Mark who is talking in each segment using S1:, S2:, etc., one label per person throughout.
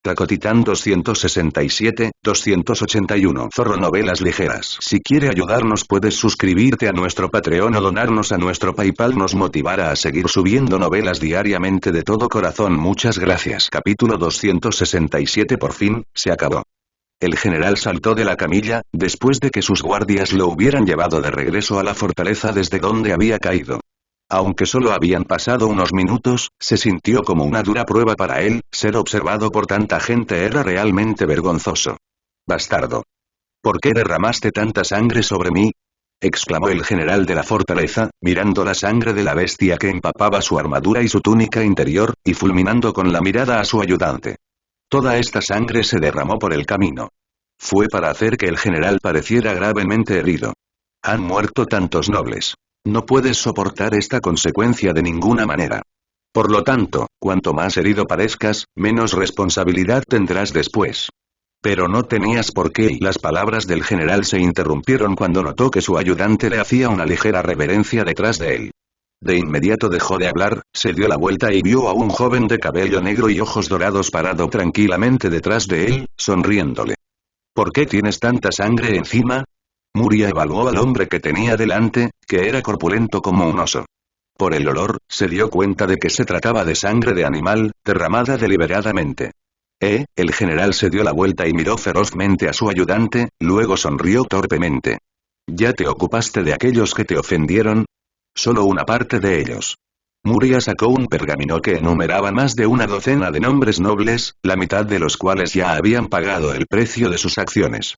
S1: Tacotitán 267, 281. Zorro Novelas Ligeras. Si quiere ayudarnos puedes suscribirte a nuestro Patreon o donarnos a nuestro PayPal. Nos motivará a seguir subiendo novelas diariamente de todo corazón. Muchas gracias. Capítulo 267. Por fin, se acabó. El general saltó de la camilla, después de que sus guardias lo hubieran llevado de regreso a la fortaleza desde donde había caído. Aunque solo habían pasado unos minutos, se sintió como una dura prueba para él. Ser observado por tanta gente era realmente vergonzoso. «Bastardo. ¿Por qué derramaste tanta sangre sobre mí?», exclamó el general de la fortaleza, mirando la sangre de la bestia que empapaba su armadura y su túnica interior, y fulminando con la mirada a su ayudante. Toda esta sangre se derramó por el camino. Fue para hacer que el general pareciera gravemente herido. «Han muerto tantos nobles. No puedes soportar esta consecuencia de ninguna manera. Por lo tanto, cuanto más herido parezcas, menos responsabilidad tendrás después». Pero no tenías por qué, y las palabras del general se interrumpieron cuando notó que su ayudante le hacía una ligera reverencia detrás de él. De inmediato dejó de hablar, se dio la vuelta y vio a un joven de cabello negro y ojos dorados parado tranquilamente detrás de él, sonriéndole. «¿Por qué tienes tanta sangre encima?». Muria evaluó al hombre que tenía delante, que era corpulento como un oso. Por el olor, se dio cuenta de que se trataba de sangre de animal, derramada deliberadamente. El general se dio la vuelta y miró ferozmente a su ayudante, luego sonrió torpemente. «¿Ya te ocupaste de aquellos que te ofendieron?». «Solo una parte de ellos». Muria sacó un pergamino que enumeraba más de una docena de nombres nobles, la mitad de los cuales ya habían pagado el precio de sus acciones.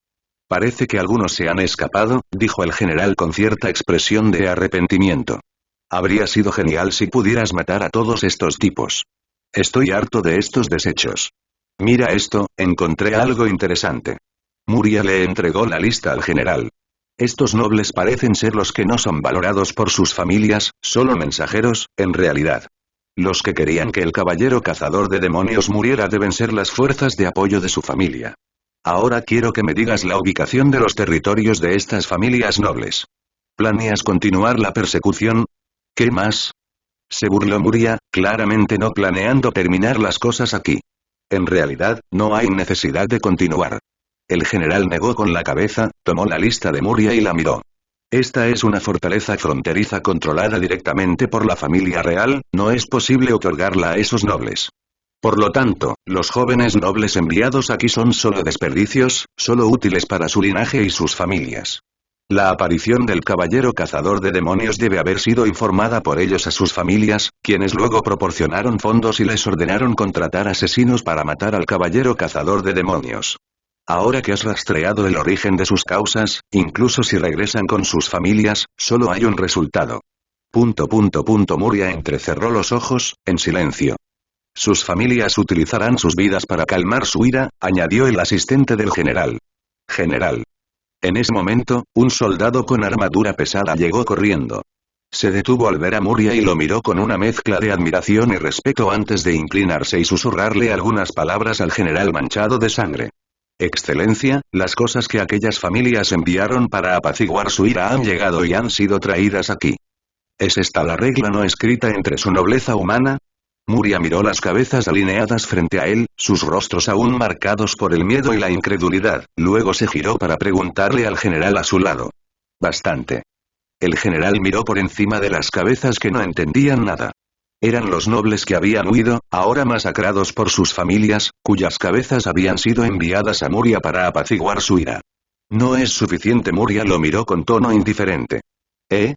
S1: «Parece que algunos se han escapado», dijo el general con cierta expresión de arrepentimiento. «Habría sido genial si pudieras matar a todos estos tipos. Estoy harto de estos desechos. Mira esto, encontré algo interesante». Muria le entregó la lista al general. «Estos nobles parecen ser los que no son valorados por sus familias, solo mensajeros, en realidad. Los que querían que el caballero cazador de demonios muriera deben ser las fuerzas de apoyo de su familia. Ahora quiero que me digas la ubicación de los territorios de estas familias nobles. ¿Planeas continuar la persecución?». «¿Qué más?», se burló Muria, claramente no planeando terminar las cosas aquí. «En realidad, no hay necesidad de continuar». El general negó con la cabeza, tomó la lista de Muria y la miró. «Esta es una fortaleza fronteriza controlada directamente por la familia real, no es posible otorgarla a esos nobles. Por lo tanto, los jóvenes nobles enviados aquí son solo desperdicios, solo útiles para su linaje y sus familias. La aparición del caballero cazador de demonios debe haber sido informada por ellos a sus familias, quienes luego proporcionaron fondos y les ordenaron contratar asesinos para matar al caballero cazador de demonios. Ahora que has rastreado el origen de sus causas, incluso si regresan con sus familias, solo hay un resultado». Muria entrecerró los ojos, en silencio. «Sus familias utilizarán sus vidas para calmar su ira», añadió el asistente del general. «General». En ese momento, un soldado con armadura pesada llegó corriendo. Se detuvo al ver a Muria y lo miró con una mezcla de admiración y respeto antes de inclinarse y susurrarle algunas palabras al general manchado de sangre. «Excelencia, las cosas que aquellas familias enviaron para apaciguar su ira han llegado y han sido traídas aquí. ¿Es esta la regla no escrita entre su nobleza humana?». Muria miró las cabezas alineadas frente a él, sus rostros aún marcados por el miedo y la incredulidad, luego se giró para preguntarle al general a su lado. «Bastante». El general miró por encima de las cabezas que no entendían nada. Eran los nobles que habían huido, ahora masacrados por sus familias, cuyas cabezas habían sido enviadas a Muria para apaciguar su ira. «No es suficiente». Muria lo miró con tono indiferente.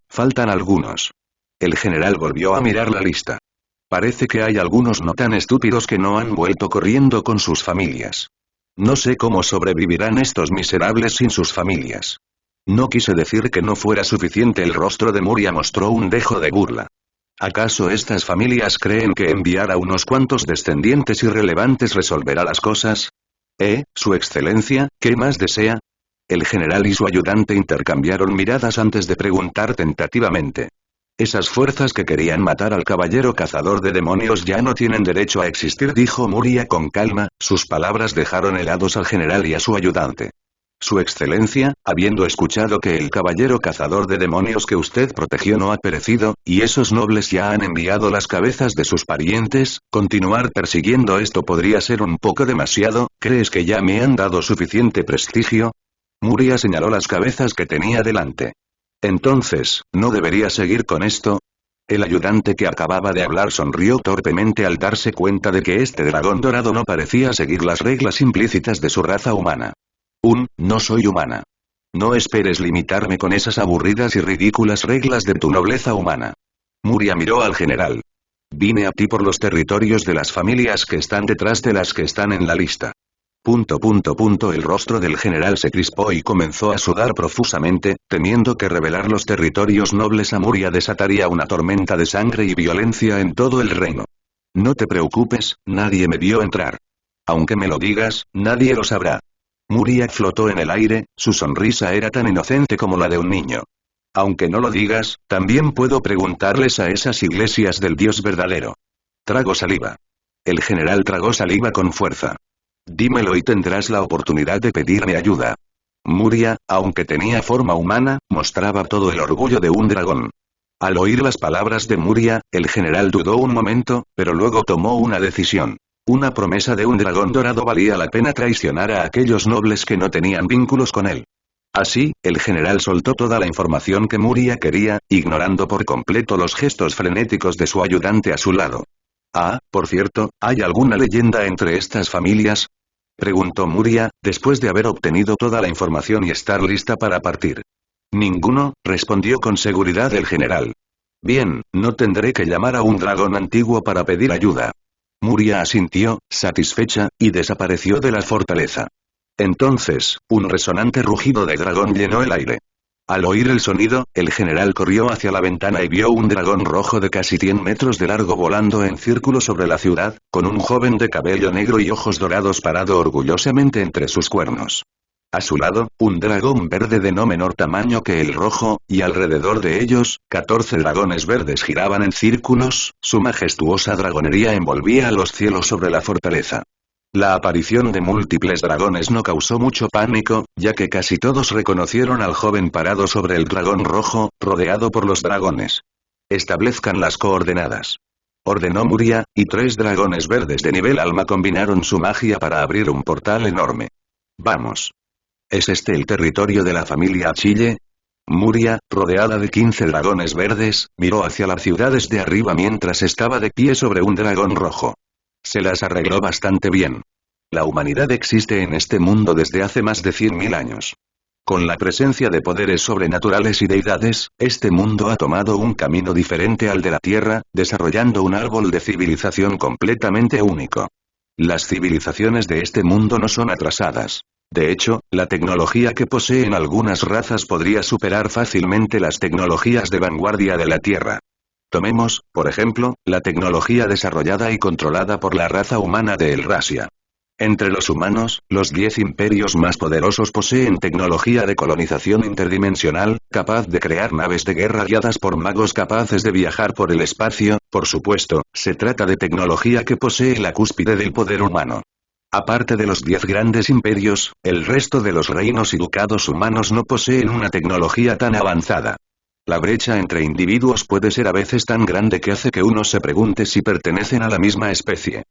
S1: Faltan algunos». El general volvió a mirar la lista. «Parece que hay algunos no tan estúpidos que no han vuelto corriendo con sus familias. No sé cómo sobrevivirán estos miserables sin sus familias». «No quise decir que no fuera suficiente». El rostro de Muria mostró un dejo de burla. «¿Acaso estas familias creen que enviar a unos cuantos descendientes irrelevantes resolverá las cosas? Su excelencia, ¿qué más desea?». El general y su ayudante intercambiaron miradas antes de preguntar tentativamente. «Esas fuerzas que querían matar al caballero cazador de demonios ya no tienen derecho a existir», dijo Muria con calma, sus palabras dejaron helados al general y a su ayudante. Su excelencia, habiendo escuchado que el caballero cazador de demonios que usted protegió no ha perecido, y esos nobles ya han enviado las cabezas de sus parientes, continuar persiguiendo esto podría ser un poco demasiado, ¿crees que ya me han dado suficiente prestigio? Muria señaló las cabezas que tenía delante. Entonces, ¿no debería seguir con esto? El ayudante que acababa de hablar sonrió torpemente al darse cuenta de que este dragón dorado no parecía seguir las reglas implícitas de su raza humana. No soy humana. No esperes limitarme con esas aburridas y ridículas reglas de tu nobleza humana. Muria miró al general. Vine a ti por los territorios de las familias que están detrás de las que están en la lista. El rostro del general se crispó y comenzó a sudar profusamente, temiendo que revelar los territorios nobles a Muria desataría una tormenta de sangre y violencia en todo el reino. No te preocupes, nadie me vio entrar. Aunque me lo digas, nadie lo sabrá. Muria flotó en el aire, su sonrisa era tan inocente como la de un niño. Aunque no lo digas, también puedo preguntarles a esas iglesias del Dios verdadero. Trago saliva. El general tragó saliva con fuerza. Dímelo y tendrás la oportunidad de pedirme ayuda. Muria, aunque tenía forma humana, mostraba todo el orgullo de un dragón. Al oír las palabras de Muria, el general dudó un momento, pero luego tomó una decisión. Una promesa de un dragón dorado valía la pena traicionar a aquellos nobles que no tenían vínculos con él. Así, el general soltó toda la información que Muria quería, ignorando por completo los gestos frenéticos de su ayudante a su lado. Ah, por cierto, ¿hay alguna leyenda entre estas familias? Preguntó Muria, después de haber obtenido toda la información y estar lista para partir. Ninguno, respondió con seguridad el general. Bien, no tendré que llamar a un dragón antiguo para pedir ayuda. Muria asintió, satisfecha, y desapareció de la fortaleza. Entonces, un resonante rugido de dragón llenó el aire. Al oír el sonido, el general corrió hacia la ventana y vio un dragón rojo de casi 100 metros de largo volando en círculo sobre la ciudad, con un joven de cabello negro y ojos dorados parado orgullosamente entre sus cuernos. A su lado, un dragón verde de no menor tamaño que el rojo, y alrededor de ellos, 14 dragones verdes giraban en círculos, su majestuosa dragonería envolvía a los cielos sobre la fortaleza. La aparición de múltiples dragones no causó mucho pánico, ya que casi todos reconocieron al joven parado sobre el dragón rojo, rodeado por los dragones. Establezcan las coordenadas. Ordenó Muria, y 3 dragones verdes de nivel alma combinaron su magia para abrir un portal enorme. Vamos. ¿Es este el territorio de la familia Achille? Muria, rodeada de 15 dragones verdes, miró hacia la ciudad desde arriba mientras estaba de pie sobre un dragón rojo. Se las arregló bastante bien. La humanidad existe en este mundo desde hace más de 100.000 años. Con la presencia de poderes sobrenaturales y deidades, este mundo ha tomado un camino diferente al de la Tierra, desarrollando un árbol de civilización completamente único. Las civilizaciones de este mundo no son atrasadas. De hecho, la tecnología que poseen algunas razas podría superar fácilmente las tecnologías de vanguardia de la Tierra. Tomemos, por ejemplo, la tecnología desarrollada y controlada por la raza humana de Elrasia. Entre los humanos, los 10 imperios más poderosos poseen tecnología de colonización interdimensional, capaz de crear naves de guerra guiadas por magos capaces de viajar por el espacio, por supuesto, se trata de tecnología que posee la cúspide del poder humano. Aparte de los 10 grandes imperios, el resto de los reinos y ducados humanos no poseen una tecnología tan avanzada. La brecha entre individuos puede ser a veces tan grande que hace que uno se pregunte si pertenecen a la misma especie.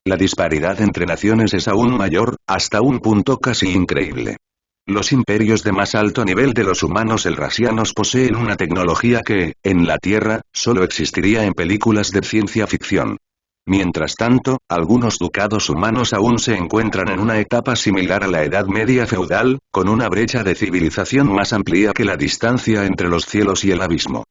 S1: La disparidad entre naciones es aún mayor, hasta un punto casi increíble. Los imperios de más alto nivel de los humanos elrasianos poseen una tecnología que, en la Tierra, solo existiría en películas de ciencia ficción. Mientras tanto, algunos ducados humanos aún se encuentran en una etapa similar a la Edad Media feudal, con una brecha de civilización más amplia que la distancia entre los cielos y el abismo.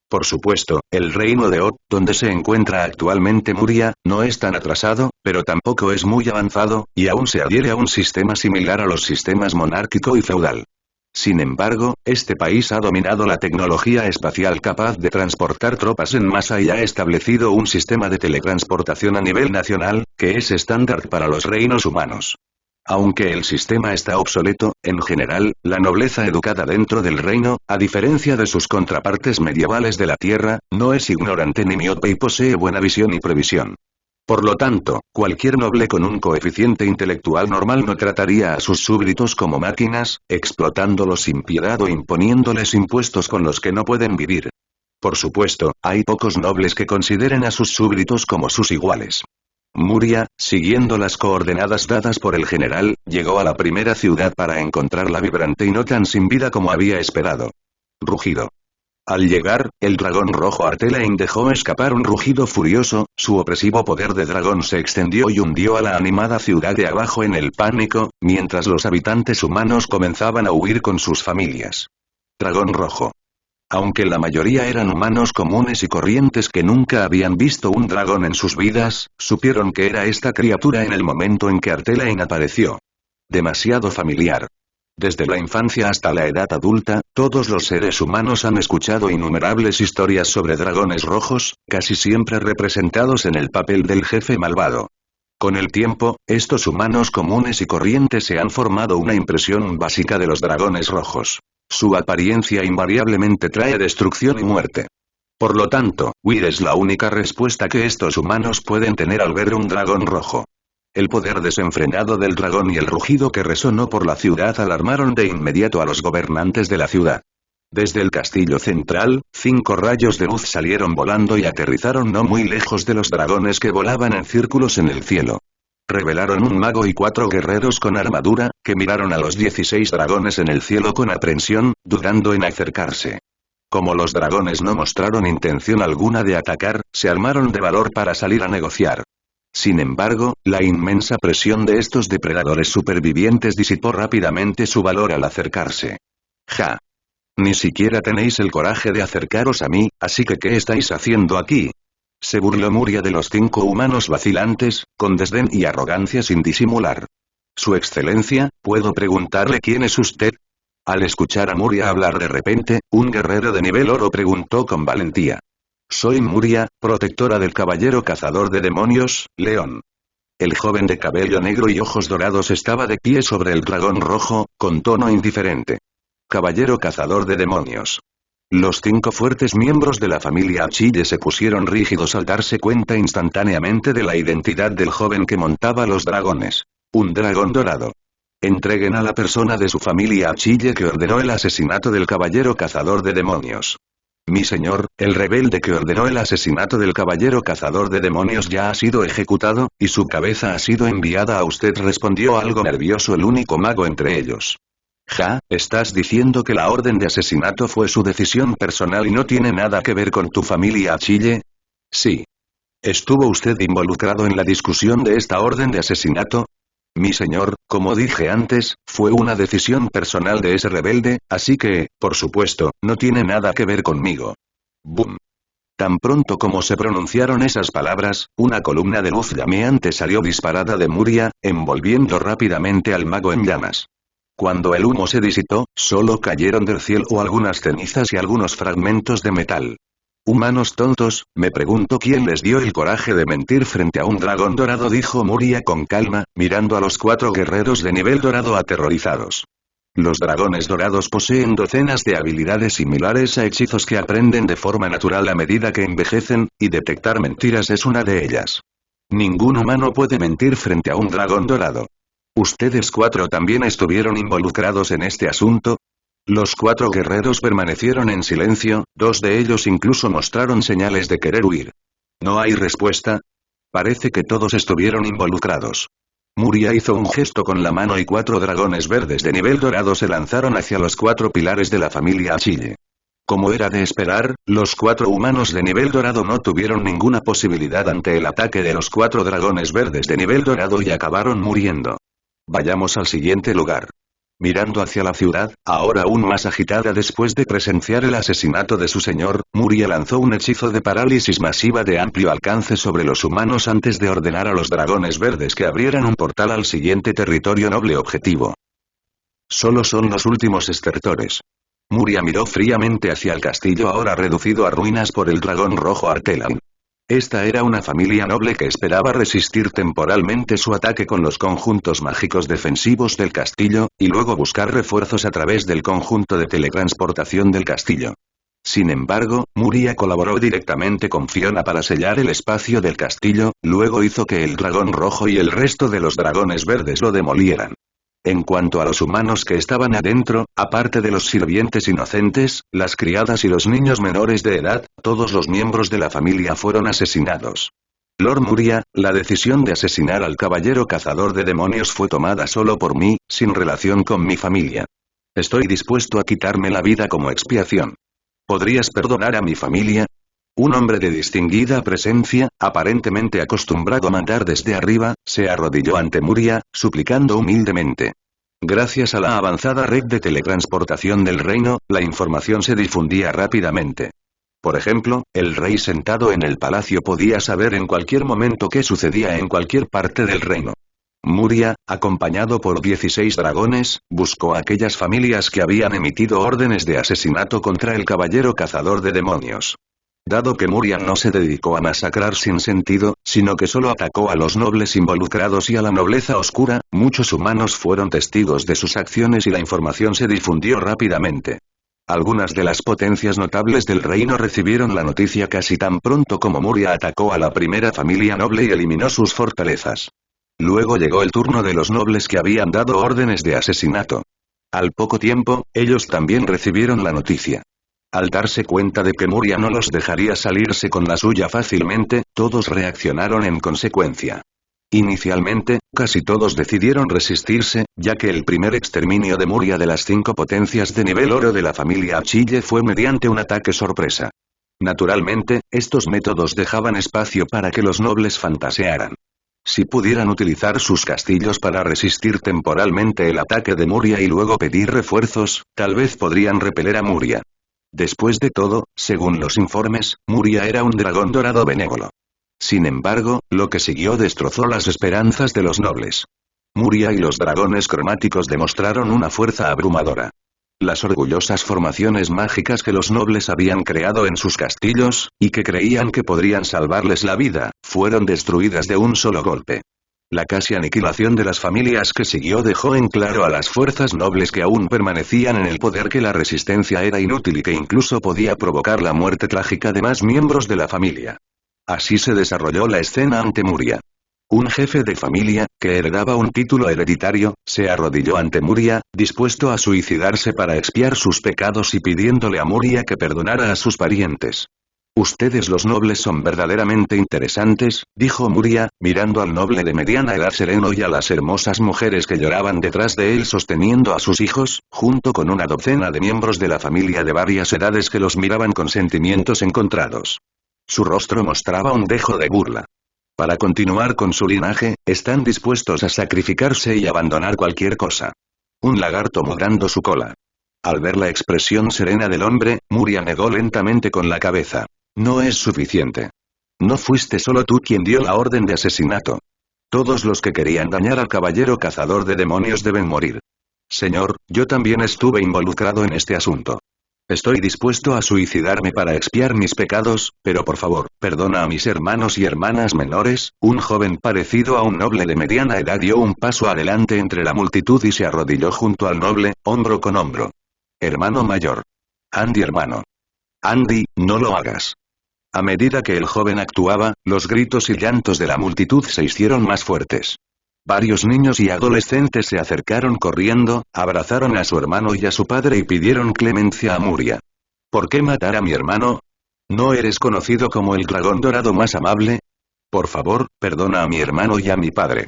S1: Por supuesto, el reino de Od, donde se encuentra actualmente Muria, no es tan atrasado, pero tampoco es muy avanzado, y aún se adhiere a un sistema similar a los sistemas monárquico y feudal. Sin embargo, este país ha dominado la tecnología espacial capaz de transportar tropas en masa y ha establecido un sistema de teletransportación a nivel nacional, que es estándar para los reinos humanos. Aunque el sistema está obsoleto, en general, la nobleza educada dentro del reino, a diferencia de sus contrapartes medievales de la Tierra, no es ignorante ni miope y posee buena visión y previsión. Por lo tanto, cualquier noble con un coeficiente intelectual normal no trataría a sus súbditos como máquinas, explotándolos sin piedad o imponiéndoles impuestos con los que no pueden vivir. Por supuesto, hay pocos nobles que consideren a sus súbditos como sus iguales. Muria, siguiendo las coordenadas dadas por el general, llegó a la primera ciudad para encontrarla vibrante y no tan sin vida como había esperado. Rugido. Al llegar, el dragón rojo Artelain dejó escapar un rugido furioso, su opresivo poder de dragón se extendió y hundió a la animada ciudad de abajo en el pánico, mientras los habitantes humanos comenzaban a huir con sus familias. Dragón rojo. Aunque la mayoría eran humanos comunes y corrientes que nunca habían visto un dragón en sus vidas, supieron que era esta criatura en el momento en que Artelain apareció. Demasiado familiar. Desde la infancia hasta la edad adulta, todos los seres humanos han escuchado innumerables historias sobre dragones rojos, casi siempre representados en el papel del jefe malvado. Con el tiempo, estos humanos comunes y corrientes se han formado una impresión básica de los dragones rojos. Su apariencia invariablemente trae destrucción y muerte. Por lo tanto, huir es la única respuesta que estos humanos pueden tener al ver un dragón rojo. El poder desenfrenado del dragón y el rugido que resonó por la ciudad alarmaron de inmediato a los gobernantes de la ciudad. Desde el castillo central, 5 rayos de luz salieron volando y aterrizaron no muy lejos de los dragones que volaban en círculos en el cielo. Revelaron un mago y 4 guerreros con armadura, que miraron a los 16 dragones en el cielo con aprensión, dudando en acercarse. Como los dragones no mostraron intención alguna de atacar, se armaron de valor para salir a negociar. Sin embargo, la inmensa presión de estos depredadores supervivientes disipó rápidamente su valor al acercarse. ¡Ja! Ni siquiera tenéis el coraje de acercaros a mí, así que ¿qué estáis haciendo aquí? Se burló Muria de los 5 humanos vacilantes, con desdén y arrogancia sin disimular. Su excelencia, ¿puedo preguntarle quién es usted? Al escuchar a Muria hablar de repente, un guerrero de nivel oro preguntó con valentía. Soy Muria, protectora del caballero cazador de demonios, León. El joven de cabello negro y ojos dorados estaba de pie sobre el dragón rojo, con tono indiferente. Caballero cazador de demonios. Los 5 fuertes miembros de la familia Achille se pusieron rígidos al darse cuenta instantáneamente de la identidad del joven que montaba los dragones. Un dragón dorado. Entreguen a la persona de su familia Achille que ordenó el asesinato del caballero cazador de demonios. Mi señor, el rebelde que ordenó el asesinato del caballero cazador de demonios ya ha sido ejecutado, y su cabeza ha sido enviada a usted, respondió algo nervioso el único mago entre ellos. Ja, ¿estás diciendo que la orden de asesinato fue su decisión personal y no tiene nada que ver con tu familia Achille? Sí. ¿Estuvo usted involucrado en la discusión de esta orden de asesinato? Mi señor, como dije antes, fue una decisión personal de ese rebelde, así que, por supuesto, no tiene nada que ver conmigo. Boom. Tan pronto como se pronunciaron esas palabras, una columna de luz llameante salió disparada de Muria, envolviendo rápidamente al mago en llamas. Cuando el humo se disipó, solo cayeron del cielo algunas cenizas y algunos fragmentos de metal. Humanos tontos, me pregunto quién les dio el coraje de mentir frente a un dragón dorado, dijo Muria con calma, mirando a los 4 guerreros de nivel dorado aterrorizados. Los dragones dorados poseen docenas de habilidades similares a hechizos que aprenden de forma natural a medida que envejecen, y detectar mentiras es una de ellas. Ningún humano puede mentir frente a un dragón dorado. ¿Ustedes 4 también estuvieron involucrados en este asunto? Los 4 guerreros permanecieron en silencio, 2 de ellos incluso mostraron señales de querer huir. ¿No hay respuesta? Parece que todos estuvieron involucrados. Muria hizo un gesto con la mano y 4 dragones verdes de nivel dorado se lanzaron hacia los 4 pilares de la familia Achille. Como era de esperar, los 4 humanos de nivel dorado no tuvieron ninguna posibilidad ante el ataque de los 4 dragones verdes de nivel dorado y acabaron muriendo. Vayamos al siguiente lugar. Mirando hacia la ciudad, ahora aún más agitada después de presenciar el asesinato de su señor, Muria lanzó un hechizo de parálisis masiva de amplio alcance sobre los humanos antes de ordenar a los dragones verdes que abrieran un portal al siguiente territorio noble objetivo. Solo son los últimos estertores. Muria miró fríamente hacia el castillo ahora reducido a ruinas por el dragón rojo Artelain. Esta era una familia noble que esperaba resistir temporalmente su ataque con los conjuntos mágicos defensivos del castillo, y luego buscar refuerzos a través del conjunto de teletransportación del castillo. Sin embargo, Muria colaboró directamente con Fiona para sellar el espacio del castillo, luego hizo que el dragón rojo y el resto de los dragones verdes lo demolieran. En cuanto a los humanos que estaban adentro, aparte de los sirvientes inocentes, las criadas y los niños menores de edad, todos los miembros de la familia fueron asesinados. Lord Muria, la decisión de asesinar al caballero cazador de demonios fue tomada solo por mí, sin relación con mi familia. Estoy dispuesto a quitarme la vida como expiación. ¿Podrías perdonar a mi familia? Un hombre de distinguida presencia, aparentemente acostumbrado a mandar desde arriba, se arrodilló ante Muria, suplicando humildemente. Gracias a la avanzada red de teletransportación del reino, la información se difundía rápidamente. Por ejemplo, el rey sentado en el palacio podía saber en cualquier momento qué sucedía en cualquier parte del reino. Muria, acompañado por 16 dragones, buscó a aquellas familias que habían emitido órdenes de asesinato contra el caballero cazador de demonios. Dado que Muria no se dedicó a masacrar sin sentido, sino que solo atacó a los nobles involucrados y a la nobleza oscura, muchos humanos fueron testigos de sus acciones y la información se difundió rápidamente. Algunas de las potencias notables del reino recibieron la noticia casi tan pronto como Muria atacó a la primera familia noble y eliminó sus fortalezas. Luego llegó el turno de los nobles que habían dado órdenes de asesinato. Al poco tiempo, ellos también recibieron la noticia. Al darse cuenta de que Muria no los dejaría salirse con la suya fácilmente, todos reaccionaron en consecuencia. Inicialmente, casi todos decidieron resistirse, ya que el primer exterminio de Muria de las 5 potencias de nivel oro de la familia Achille fue mediante un ataque sorpresa. Naturalmente, estos métodos dejaban espacio para que los nobles fantasearan. Si pudieran utilizar sus castillos para resistir temporalmente el ataque de Muria y luego pedir refuerzos, tal vez podrían repeler a Muria. Después de todo, según los informes, Muria era un dragón dorado benévolo. Sin embargo, lo que siguió destrozó las esperanzas de los nobles. Muria y los dragones cromáticos demostraron una fuerza abrumadora. Las orgullosas formaciones mágicas que los nobles habían creado en sus castillos, y que creían que podrían salvarles la vida, fueron destruidas de un solo golpe. La casi aniquilación de las familias que siguió dejó en claro a las fuerzas nobles que aún permanecían en el poder que la resistencia era inútil y que incluso podía provocar la muerte trágica de más miembros de la familia. Así se desarrolló la escena ante Muria. Un jefe de familia, que heredaba un título hereditario, se arrodilló ante Muria, dispuesto a suicidarse para expiar sus pecados y pidiéndole a Muria que perdonara a sus parientes. Ustedes los nobles son verdaderamente interesantes, dijo Muria, mirando al noble de mediana edad sereno y a las hermosas mujeres que lloraban detrás de él sosteniendo a sus hijos, junto con una docena de miembros de la familia de varias edades que los miraban con sentimientos encontrados. Su rostro mostraba un dejo de burla. Para continuar con su linaje, están dispuestos a sacrificarse y abandonar cualquier cosa. Un lagarto moviendo su cola. Al ver la expresión serena del hombre, Muria negó lentamente con la cabeza. No es suficiente. No fuiste solo tú quien dio la orden de asesinato. Todos los que querían dañar al caballero cazador de demonios deben morir. Señor, yo también estuve involucrado en este asunto. Estoy dispuesto a suicidarme para expiar mis pecados, pero por favor, perdona a mis hermanos y hermanas menores. Un joven parecido a un noble de mediana edad dio un paso adelante entre la multitud y se arrodilló junto al noble, hombro con hombro. Hermano mayor. Andy hermano. Andy, no lo hagas. A medida que el joven actuaba, los gritos y llantos de la multitud se hicieron más fuertes. Varios niños y adolescentes se acercaron corriendo, abrazaron a su hermano y a su padre y pidieron clemencia a Muria. ¿Por qué matar a mi hermano? ¿No eres conocido como el dragón dorado más amable? Por favor, perdona a mi hermano y a mi padre.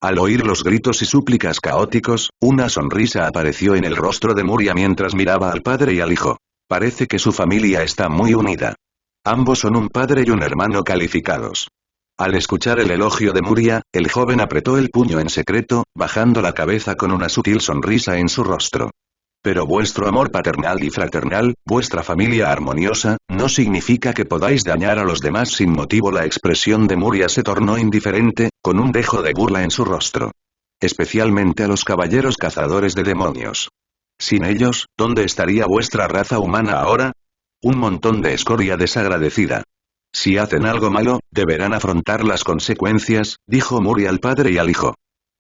S1: Al oír los gritos y súplicas caóticos, una sonrisa apareció en el rostro de Muria mientras miraba al padre y al hijo. Parece que su familia está muy unida. Ambos son un padre y un hermano calificados. Al escuchar el elogio de Muria, el joven apretó el puño en secreto, bajando la cabeza con una sutil sonrisa en su rostro. Pero vuestro amor paternal y fraternal, vuestra familia armoniosa, no significa que podáis dañar a los demás sin motivo. La expresión de Muria se tornó indiferente, con un dejo de burla en su rostro. Especialmente a los caballeros cazadores de demonios. Sin ellos, ¿dónde estaría vuestra raza humana ahora? Un montón de escoria desagradecida. Si hacen algo malo, deberán afrontar las consecuencias, dijo Muria al padre y al hijo.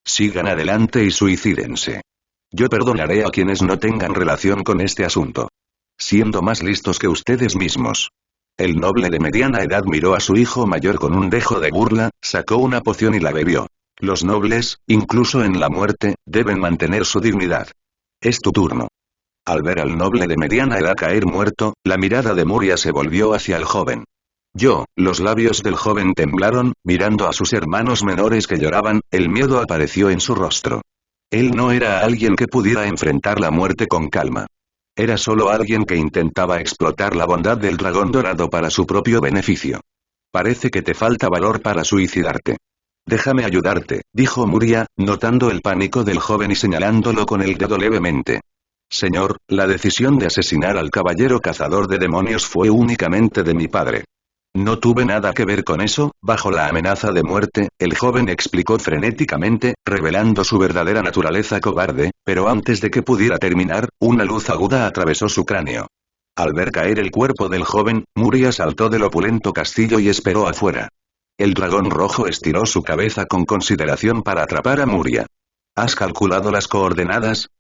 S1: Sigan adelante y suicídense. Yo perdonaré a quienes no tengan relación con este asunto. siendo más listos que ustedes mismos. El noble de mediana edad miró a su hijo mayor con un dejo de burla, sacó una poción y la bebió. Los nobles, incluso en la muerte, deben mantener su dignidad. Es tu turno. Al ver al noble de mediana edad caer muerto, la mirada de Muria se volvió hacia el joven. Los labios del joven temblaron, mirando a sus hermanos menores que lloraban, el miedo apareció en su rostro. Él no era alguien que pudiera enfrentar la muerte con calma. Era solo alguien que intentaba explotar la bondad del dragón dorado para su propio beneficio. Parece que te falta valor para suicidarte. Déjame ayudarte, dijo Muria, notando el pánico del joven y señalándolo con el dedo levemente. Señor, la decisión de asesinar al caballero cazador de demonios fue únicamente de mi padre. No tuve nada que ver con eso, bajo la amenaza de muerte, el joven explicó frenéticamente, revelando su verdadera naturaleza cobarde, pero antes de que pudiera terminar, una luz aguda atravesó su cráneo. Al ver caer el cuerpo del joven, Muria saltó del opulento castillo y esperó afuera. El dragón rojo estiró su cabeza con consideración para atrapar a Muria. ¿Has calculado las coordenadas?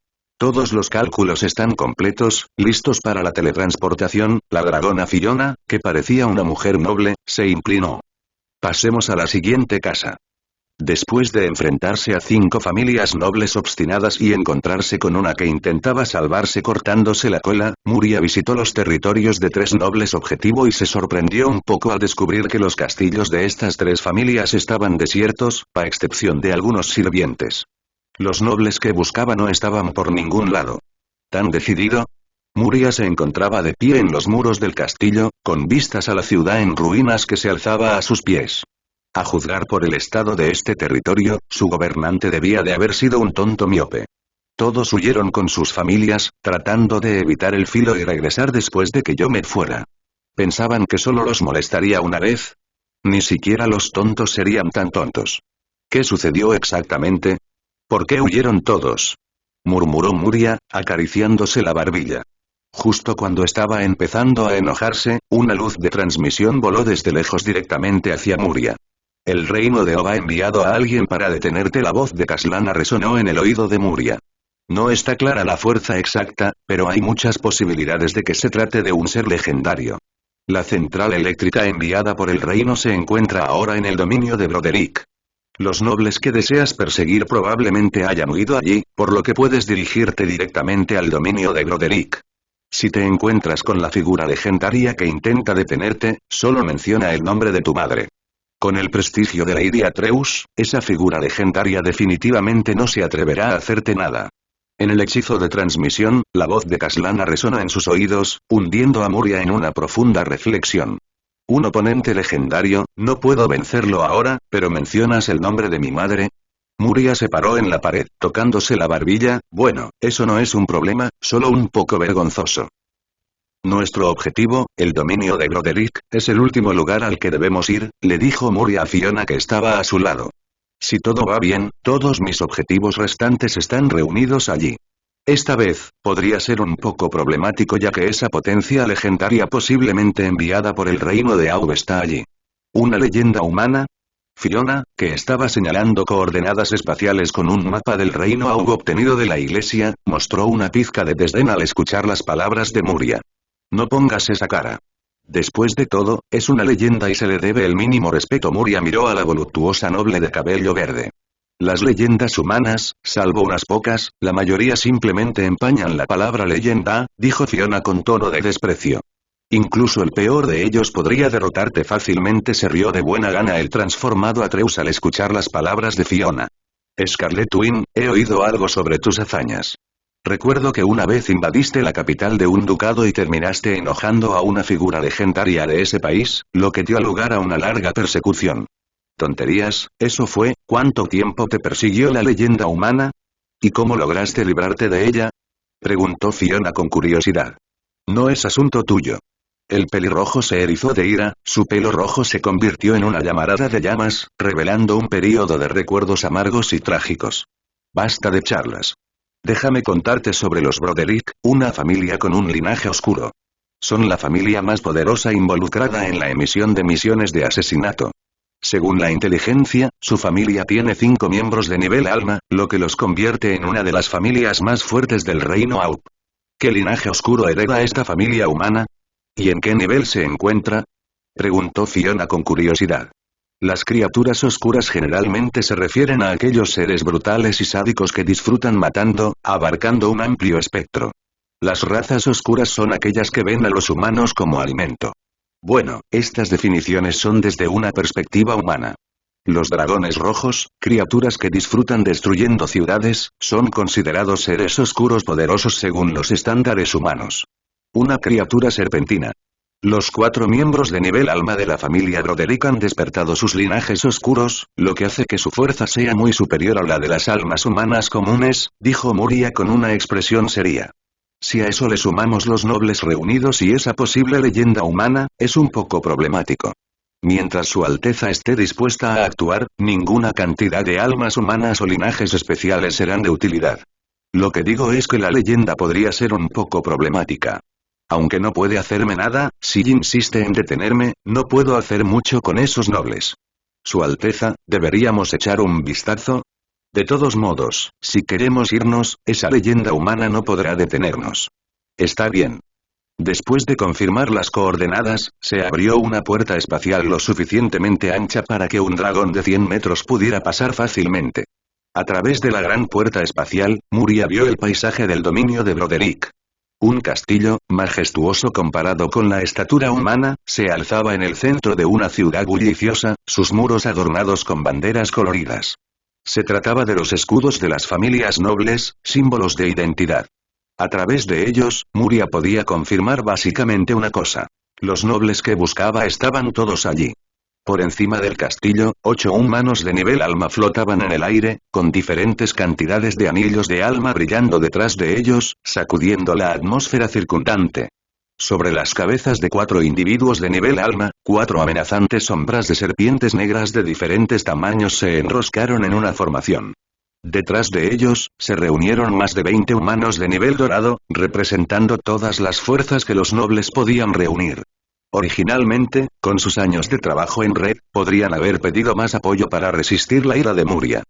S1: Todos los cálculos están completos, listos para la teletransportación. La dragona Fiona, que parecía una mujer noble, se inclinó. Pasemos a la siguiente casa. Después de enfrentarse a 5 familias nobles obstinadas y encontrarse con una que intentaba salvarse cortándose la cola, Muria visitó los territorios de 3 nobles objetivo y se sorprendió un poco al descubrir que los castillos de estas 3 familias estaban desiertos, a excepción de algunos sirvientes. Los nobles que buscaba no estaban por ningún lado. ¿Tan decidido? Muria se encontraba de pie en los muros del castillo, con vistas a la ciudad en ruinas que se alzaba a sus pies. A juzgar por el estado de este territorio, su gobernante debía de haber sido un tonto miope. Todos huyeron con sus familias, tratando de evitar el filo y regresar después de que yo me fuera. ¿Pensaban que solo los molestaría una vez? Ni siquiera los tontos serían tan tontos. ¿Qué sucedió exactamente? ¿Por qué huyeron todos? Murmuró Muria, acariciándose la barbilla. Justo cuando estaba empezando a enojarse, una luz de transmisión voló desde lejos directamente hacia Muria. El reino de Oba ha enviado a alguien para detenerte. La voz de Kaslana resonó en el oído de Muria. No está clara la fuerza exacta, pero hay muchas posibilidades de que se trate de un ser legendario. La central eléctrica enviada por el reino se encuentra ahora en el dominio de Broderick. Los nobles que deseas perseguir probablemente hayan huido allí, por lo que puedes dirigirte directamente al dominio de Broderick. Si te encuentras con la figura legendaria que intenta detenerte, solo menciona el nombre de tu madre. Con el prestigio de Lady Atreus, esa figura legendaria definitivamente no se atreverá a hacerte nada. En el hechizo de transmisión, la voz de Kaslana resonó en sus oídos, hundiendo a Muria en una profunda reflexión. Un oponente legendario, no puedo vencerlo ahora, pero mencionas el nombre de mi madre. Muria se paró en la pared, tocándose la barbilla. Bueno, eso no es un problema, solo un poco vergonzoso. Nuestro objetivo, el dominio de Broderick, es el último lugar al que debemos ir, le dijo Muria a Fiona que estaba a su lado. Si todo va bien, todos mis objetivos restantes están reunidos allí. Esta vez, podría ser un poco problemático ya que esa potencia legendaria posiblemente enviada por el reino de Aub está allí. ¿Una leyenda humana? Fiona, que estaba señalando coordenadas espaciales con un mapa del reino Aub obtenido de la iglesia, mostró una pizca de desdén al escuchar las palabras de Muria. No pongas esa cara. Después de todo, es una leyenda y se le debe el mínimo respeto. Muria miró a la voluptuosa noble de cabello verde. Las leyendas humanas, salvo unas pocas, la mayoría simplemente empañan la palabra leyenda, dijo Fiona con tono de desprecio. Incluso el peor de ellos podría derrotarte fácilmente. Se rió de buena gana el transformado Atreus al escuchar las palabras de Fiona. Scarlet Wing, he oído algo sobre tus hazañas. Recuerdo que una vez invadiste la capital de un ducado y terminaste enojando a una figura legendaria de ese país, lo que dio lugar a una larga persecución. Tonterías, ¿eso fue? ¿Cuánto tiempo te persiguió la leyenda humana? ¿Y cómo lograste librarte de ella? Preguntó Fiona con curiosidad. No es asunto tuyo. El pelirrojo se erizó de ira, su pelo rojo se convirtió en una llamarada de llamas, revelando un período de recuerdos amargos y trágicos. Basta de charlas. Déjame contarte sobre los Broderick, una familia con un linaje oscuro. Son la familia más poderosa involucrada en la emisión de misiones de asesinato. Según la inteligencia, su familia tiene 5 miembros de nivel alma, lo que los convierte en una de las familias más fuertes del reino Aub. ¿Qué linaje oscuro hereda esta familia humana? ¿Y en qué nivel se encuentra? Preguntó Fiona con curiosidad. Las criaturas oscuras generalmente se refieren a aquellos seres brutales y sádicos que disfrutan matando, abarcando un amplio espectro. Las razas oscuras son aquellas que ven a los humanos como alimento. Bueno, estas definiciones son desde una perspectiva humana. Los dragones rojos, criaturas que disfrutan destruyendo ciudades, son considerados seres oscuros poderosos según los estándares humanos. Una criatura serpentina. Los 4 miembros de nivel alma de la familia Broderick han despertado sus linajes oscuros, lo que hace que su fuerza sea muy superior a la de las almas humanas comunes, dijo Muria con una expresión seria. Si a eso le sumamos los nobles reunidos y esa posible leyenda humana, es un poco problemático. Mientras su Alteza esté dispuesta a actuar, ninguna cantidad de almas humanas o linajes especiales serán de utilidad. Lo que digo es que la leyenda podría ser un poco problemática. Aunque no puede hacerme nada, si insiste en detenerme, no puedo hacer mucho con esos nobles. Su Alteza, ¿deberíamos echar un vistazo? De todos modos, si queremos irnos, esa leyenda humana no podrá detenernos. Está bien. Después de confirmar las coordenadas, se abrió una puerta espacial lo suficientemente ancha para que un dragón de 100 metros pudiera pasar fácilmente. A través de la gran puerta espacial, Muria vio el paisaje del dominio de Broderick. Un castillo, majestuoso comparado con la estatura humana, se alzaba en el centro de una ciudad bulliciosa, sus muros adornados con banderas coloridas. Se trataba de los escudos de las familias nobles, símbolos de identidad. A través de ellos, Muria podía confirmar básicamente una cosa. Los nobles que buscaba estaban todos allí. Por encima del castillo, 8 humanos de nivel alma flotaban en el aire, con diferentes cantidades de anillos de alma brillando detrás de ellos, sacudiendo la atmósfera circundante. Sobre las cabezas de 4 individuos de nivel alma, 4 amenazantes sombras de serpientes negras de diferentes tamaños se enroscaron en una formación. Detrás de ellos, se reunieron más de 20 humanos de nivel dorado, representando todas las fuerzas que los nobles podían reunir. Originalmente, con sus años de trabajo en red, podrían haber pedido más apoyo para resistir la ira de Muria.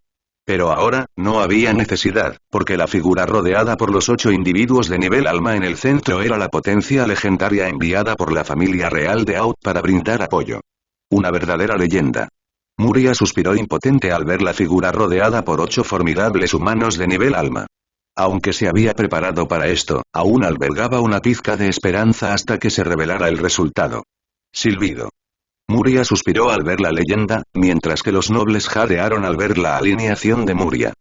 S1: Pero ahora, no había necesidad, porque la figura rodeada por los 8 individuos de nivel alma en el centro era la potencia legendaria enviada por la familia real de Out para brindar apoyo. Una verdadera leyenda. Muria suspiró impotente al ver la figura rodeada por 8 formidables humanos de nivel alma. Aunque se había preparado para esto, aún albergaba una pizca de esperanza hasta que se revelara el resultado. Silbido. Muria suspiró al ver la leyenda, mientras que los nobles jadearon al ver la alineación de Muria.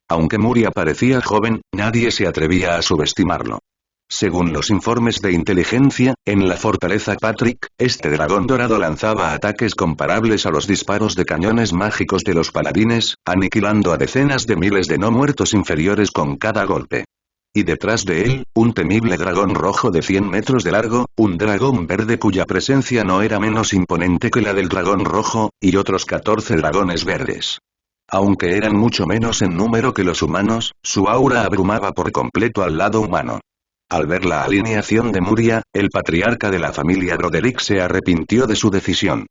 S1: Aunque Muria parecía joven, nadie se atrevía a subestimarlo. Según los informes de inteligencia, en la fortaleza Patrick, este dragón dorado lanzaba ataques comparables a los disparos de cañones mágicos de los paladines, aniquilando a decenas de miles de no muertos inferiores con cada golpe. Y detrás de él, un temible dragón rojo de 100 metros de largo, un dragón verde cuya presencia no era menos imponente que la del dragón rojo, y otros 14 dragones verdes. Aunque eran mucho menos en número que los humanos, su aura abrumaba por completo al lado humano. Al ver la alineación de Muria, el patriarca de la familia Broderick se arrepintió de su decisión.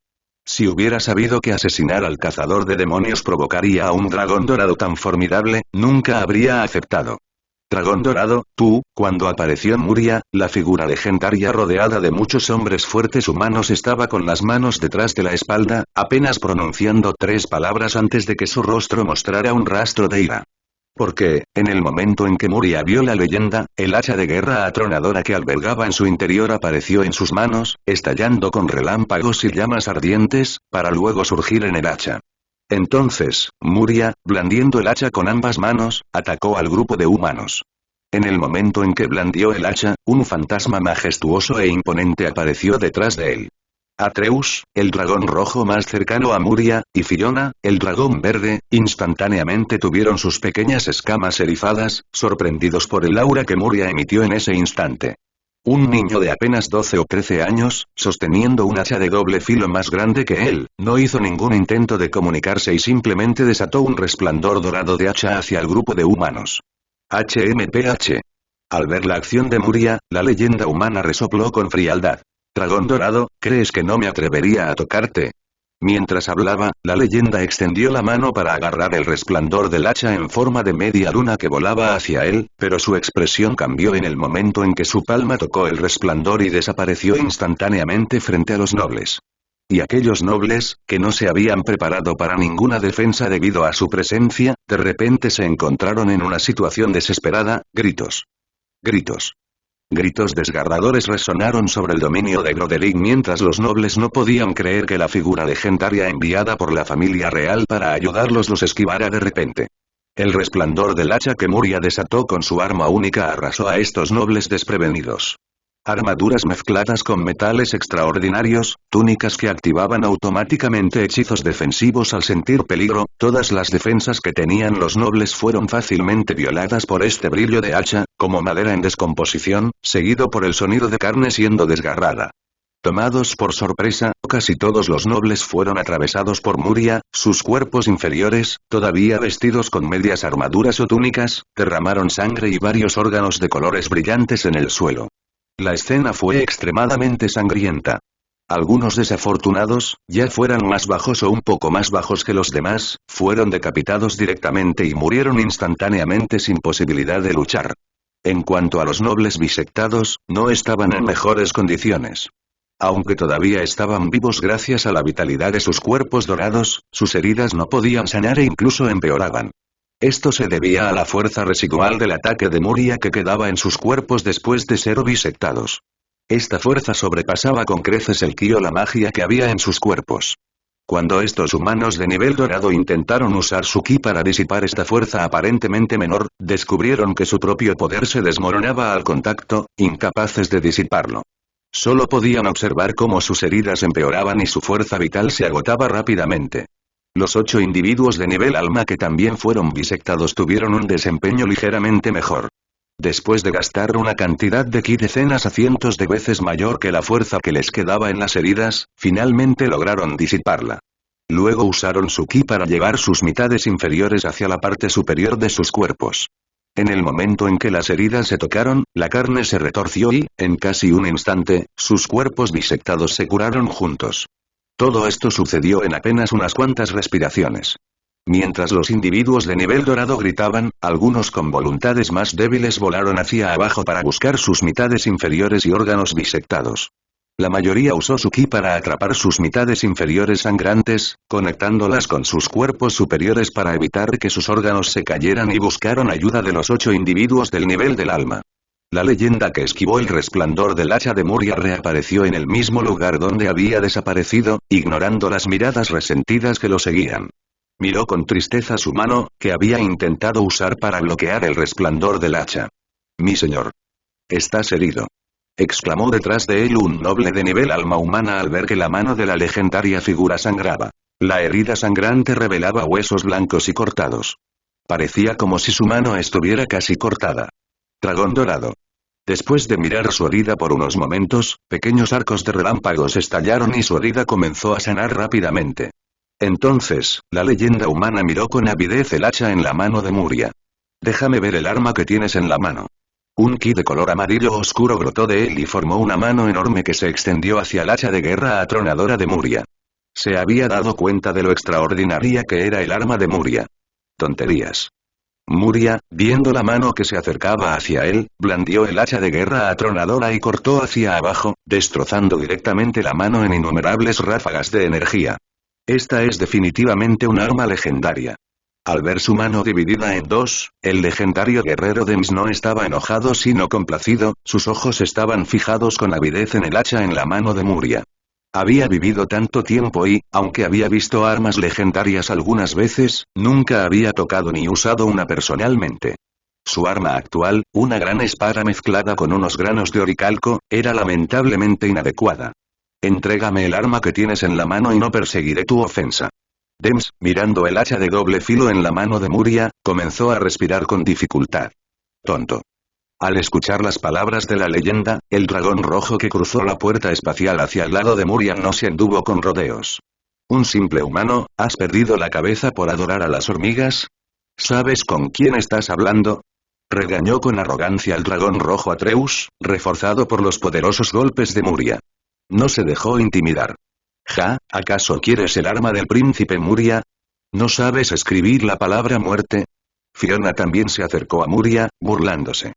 S1: Si hubiera sabido que asesinar al cazador de demonios provocaría a un dragón dorado tan formidable, nunca habría aceptado. Dragón dorado, tú, cuando apareció Muria, la figura legendaria rodeada de muchos hombres fuertes humanos estaba con las manos detrás de la espalda, apenas pronunciando 3 palabras antes de que su rostro mostrara un rastro de ira. Porque, en el momento en que Muria vio la leyenda, el hacha de guerra atronadora que albergaba en su interior apareció en sus manos, estallando con relámpagos y llamas ardientes, para luego surgir en el hacha. Entonces, Muria, blandiendo el hacha con ambas manos, atacó al grupo de humanos. En el momento en que blandió el hacha, un fantasma majestuoso e imponente apareció detrás de él. Atreus, el dragón rojo más cercano a Muria, y Fiona, el dragón verde, instantáneamente tuvieron sus pequeñas escamas erizadas, sorprendidos por el aura que Muria emitió en ese instante. Un niño de apenas 12 o 13 años, sosteniendo un hacha de doble filo más grande que él, no hizo ningún intento de comunicarse y simplemente desató un resplandor dorado de hacha hacia el grupo de humanos. HMPH. Al ver la acción de Muria, la leyenda humana resopló con frialdad. Dragón dorado, ¿crees que no me atrevería a tocarte? Mientras hablaba, la leyenda extendió la mano para agarrar el resplandor del hacha en forma de media luna que volaba hacia él, pero su expresión cambió en el momento en que su palma tocó el resplandor y desapareció instantáneamente frente a los nobles. Y aquellos nobles, que no se habían preparado para ninguna defensa debido a su presencia, de repente se encontraron en una situación desesperada. Gritos. Gritos. Gritos desgarradores resonaron sobre el dominio de Broderick mientras los nobles no podían creer que la figura legendaria enviada por la familia real para ayudarlos los esquivara de repente. El resplandor del hacha que Muria desató con su arma única arrasó a estos nobles desprevenidos. Armaduras mezcladas con metales extraordinarios, túnicas que activaban automáticamente hechizos defensivos al sentir peligro, todas las defensas que tenían los nobles fueron fácilmente violadas por este brillo de hacha, como madera en descomposición, seguido por el sonido de carne siendo desgarrada. Tomados por sorpresa, casi todos los nobles fueron atravesados por Muria, sus cuerpos inferiores, todavía vestidos con medias armaduras o túnicas, derramaron sangre y varios órganos de colores brillantes en el suelo. La escena fue extremadamente sangrienta. Algunos desafortunados, ya fueran más bajos o un poco más bajos que los demás, fueron decapitados directamente y murieron instantáneamente sin posibilidad de luchar. En cuanto a los nobles bisectados, no estaban en mejores condiciones. Aunque todavía estaban vivos gracias a la vitalidad de sus cuerpos dorados, sus heridas no podían sanar e incluso empeoraban. Esto se debía a la fuerza residual del ataque de Muria que quedaba en sus cuerpos después de ser bisectados. Esta fuerza sobrepasaba con creces el ki o la magia que había en sus cuerpos. Cuando estos humanos de nivel dorado intentaron usar su ki para disipar esta fuerza aparentemente menor, descubrieron que su propio poder se desmoronaba al contacto, incapaces de disiparlo. Solo podían observar cómo sus heridas empeoraban y su fuerza vital se agotaba rápidamente. Los 8 individuos de nivel alma que también fueron bisectados tuvieron un desempeño ligeramente mejor. Después de gastar una cantidad de ki decenas a cientos de veces mayor que la fuerza que les quedaba en las heridas, finalmente lograron disiparla. Luego usaron su ki para llevar sus mitades inferiores hacia la parte superior de sus cuerpos. En el momento en que las heridas se tocaron, la carne se retorció y, en casi un instante, sus cuerpos bisectados se curaron juntos. Todo esto sucedió en apenas unas cuantas respiraciones. Mientras los individuos de nivel dorado gritaban, algunos con voluntades más débiles volaron hacia abajo para buscar sus mitades inferiores y órganos bisectados. La mayoría usó su ki para atrapar sus mitades inferiores sangrantes, conectándolas con sus cuerpos superiores para evitar que sus órganos se cayeran y buscaron ayuda de los 8 individuos del nivel del alma. La leyenda que esquivó el resplandor del hacha de Muria reapareció en el mismo lugar donde había desaparecido, ignorando las miradas resentidas que lo seguían. Miró con tristeza su mano, que había intentado usar para bloquear el resplandor del hacha. «Mi señor. Estás herido», exclamó detrás de él un noble de nivel alma humana al ver que la mano de la legendaria figura sangraba. La herida sangrante revelaba huesos blancos y cortados. Parecía como si su mano estuviera casi cortada. Dragón dorado. Después de mirar su herida por unos momentos, pequeños arcos de relámpagos estallaron y su herida comenzó a sanar rápidamente. Entonces, la leyenda humana miró con avidez el hacha en la mano de Muria. «Déjame ver el arma que tienes en la mano». Un ki de color amarillo oscuro brotó de él y formó una mano enorme que se extendió hacia el hacha de guerra atronadora de Muria. Se había dado cuenta de lo extraordinaria que era el arma de Muria. Tonterías. Muria, viendo la mano que se acercaba hacia él, blandió el hacha de guerra atronadora y cortó hacia abajo, destrozando directamente la mano en innumerables ráfagas de energía. Esta es definitivamente un arma legendaria. Al ver su mano dividida en dos, el legendario guerrero Dems no estaba enojado sino complacido, sus ojos estaban fijados con avidez en el hacha en la mano de Muria. Había vivido tanto tiempo y, aunque había visto armas legendarias algunas veces, nunca había tocado ni usado una personalmente. Su arma actual, una gran espada mezclada con unos granos de oricalco, era lamentablemente inadecuada. «Entrégame el arma que tienes en la mano y no perseguiré tu ofensa». Dems, mirando el hacha de doble filo en la mano de Muria, comenzó a respirar con dificultad. «Tonto». Al escuchar las palabras de la leyenda, el dragón rojo que cruzó la puerta espacial hacia el lado de Muria no se anduvo con rodeos. «Un simple humano, ¿has perdido la cabeza por adorar a las hormigas? ¿Sabes con quién estás hablando?», regañó con arrogancia el dragón rojo Atreus, reforzado por los poderosos golpes de Muria. No se dejó intimidar. «Ja, ¿Acaso quieres el arma del príncipe Muria? ¿No sabes escribir la palabra muerte? Fiona también se acercó a Muria, burlándose.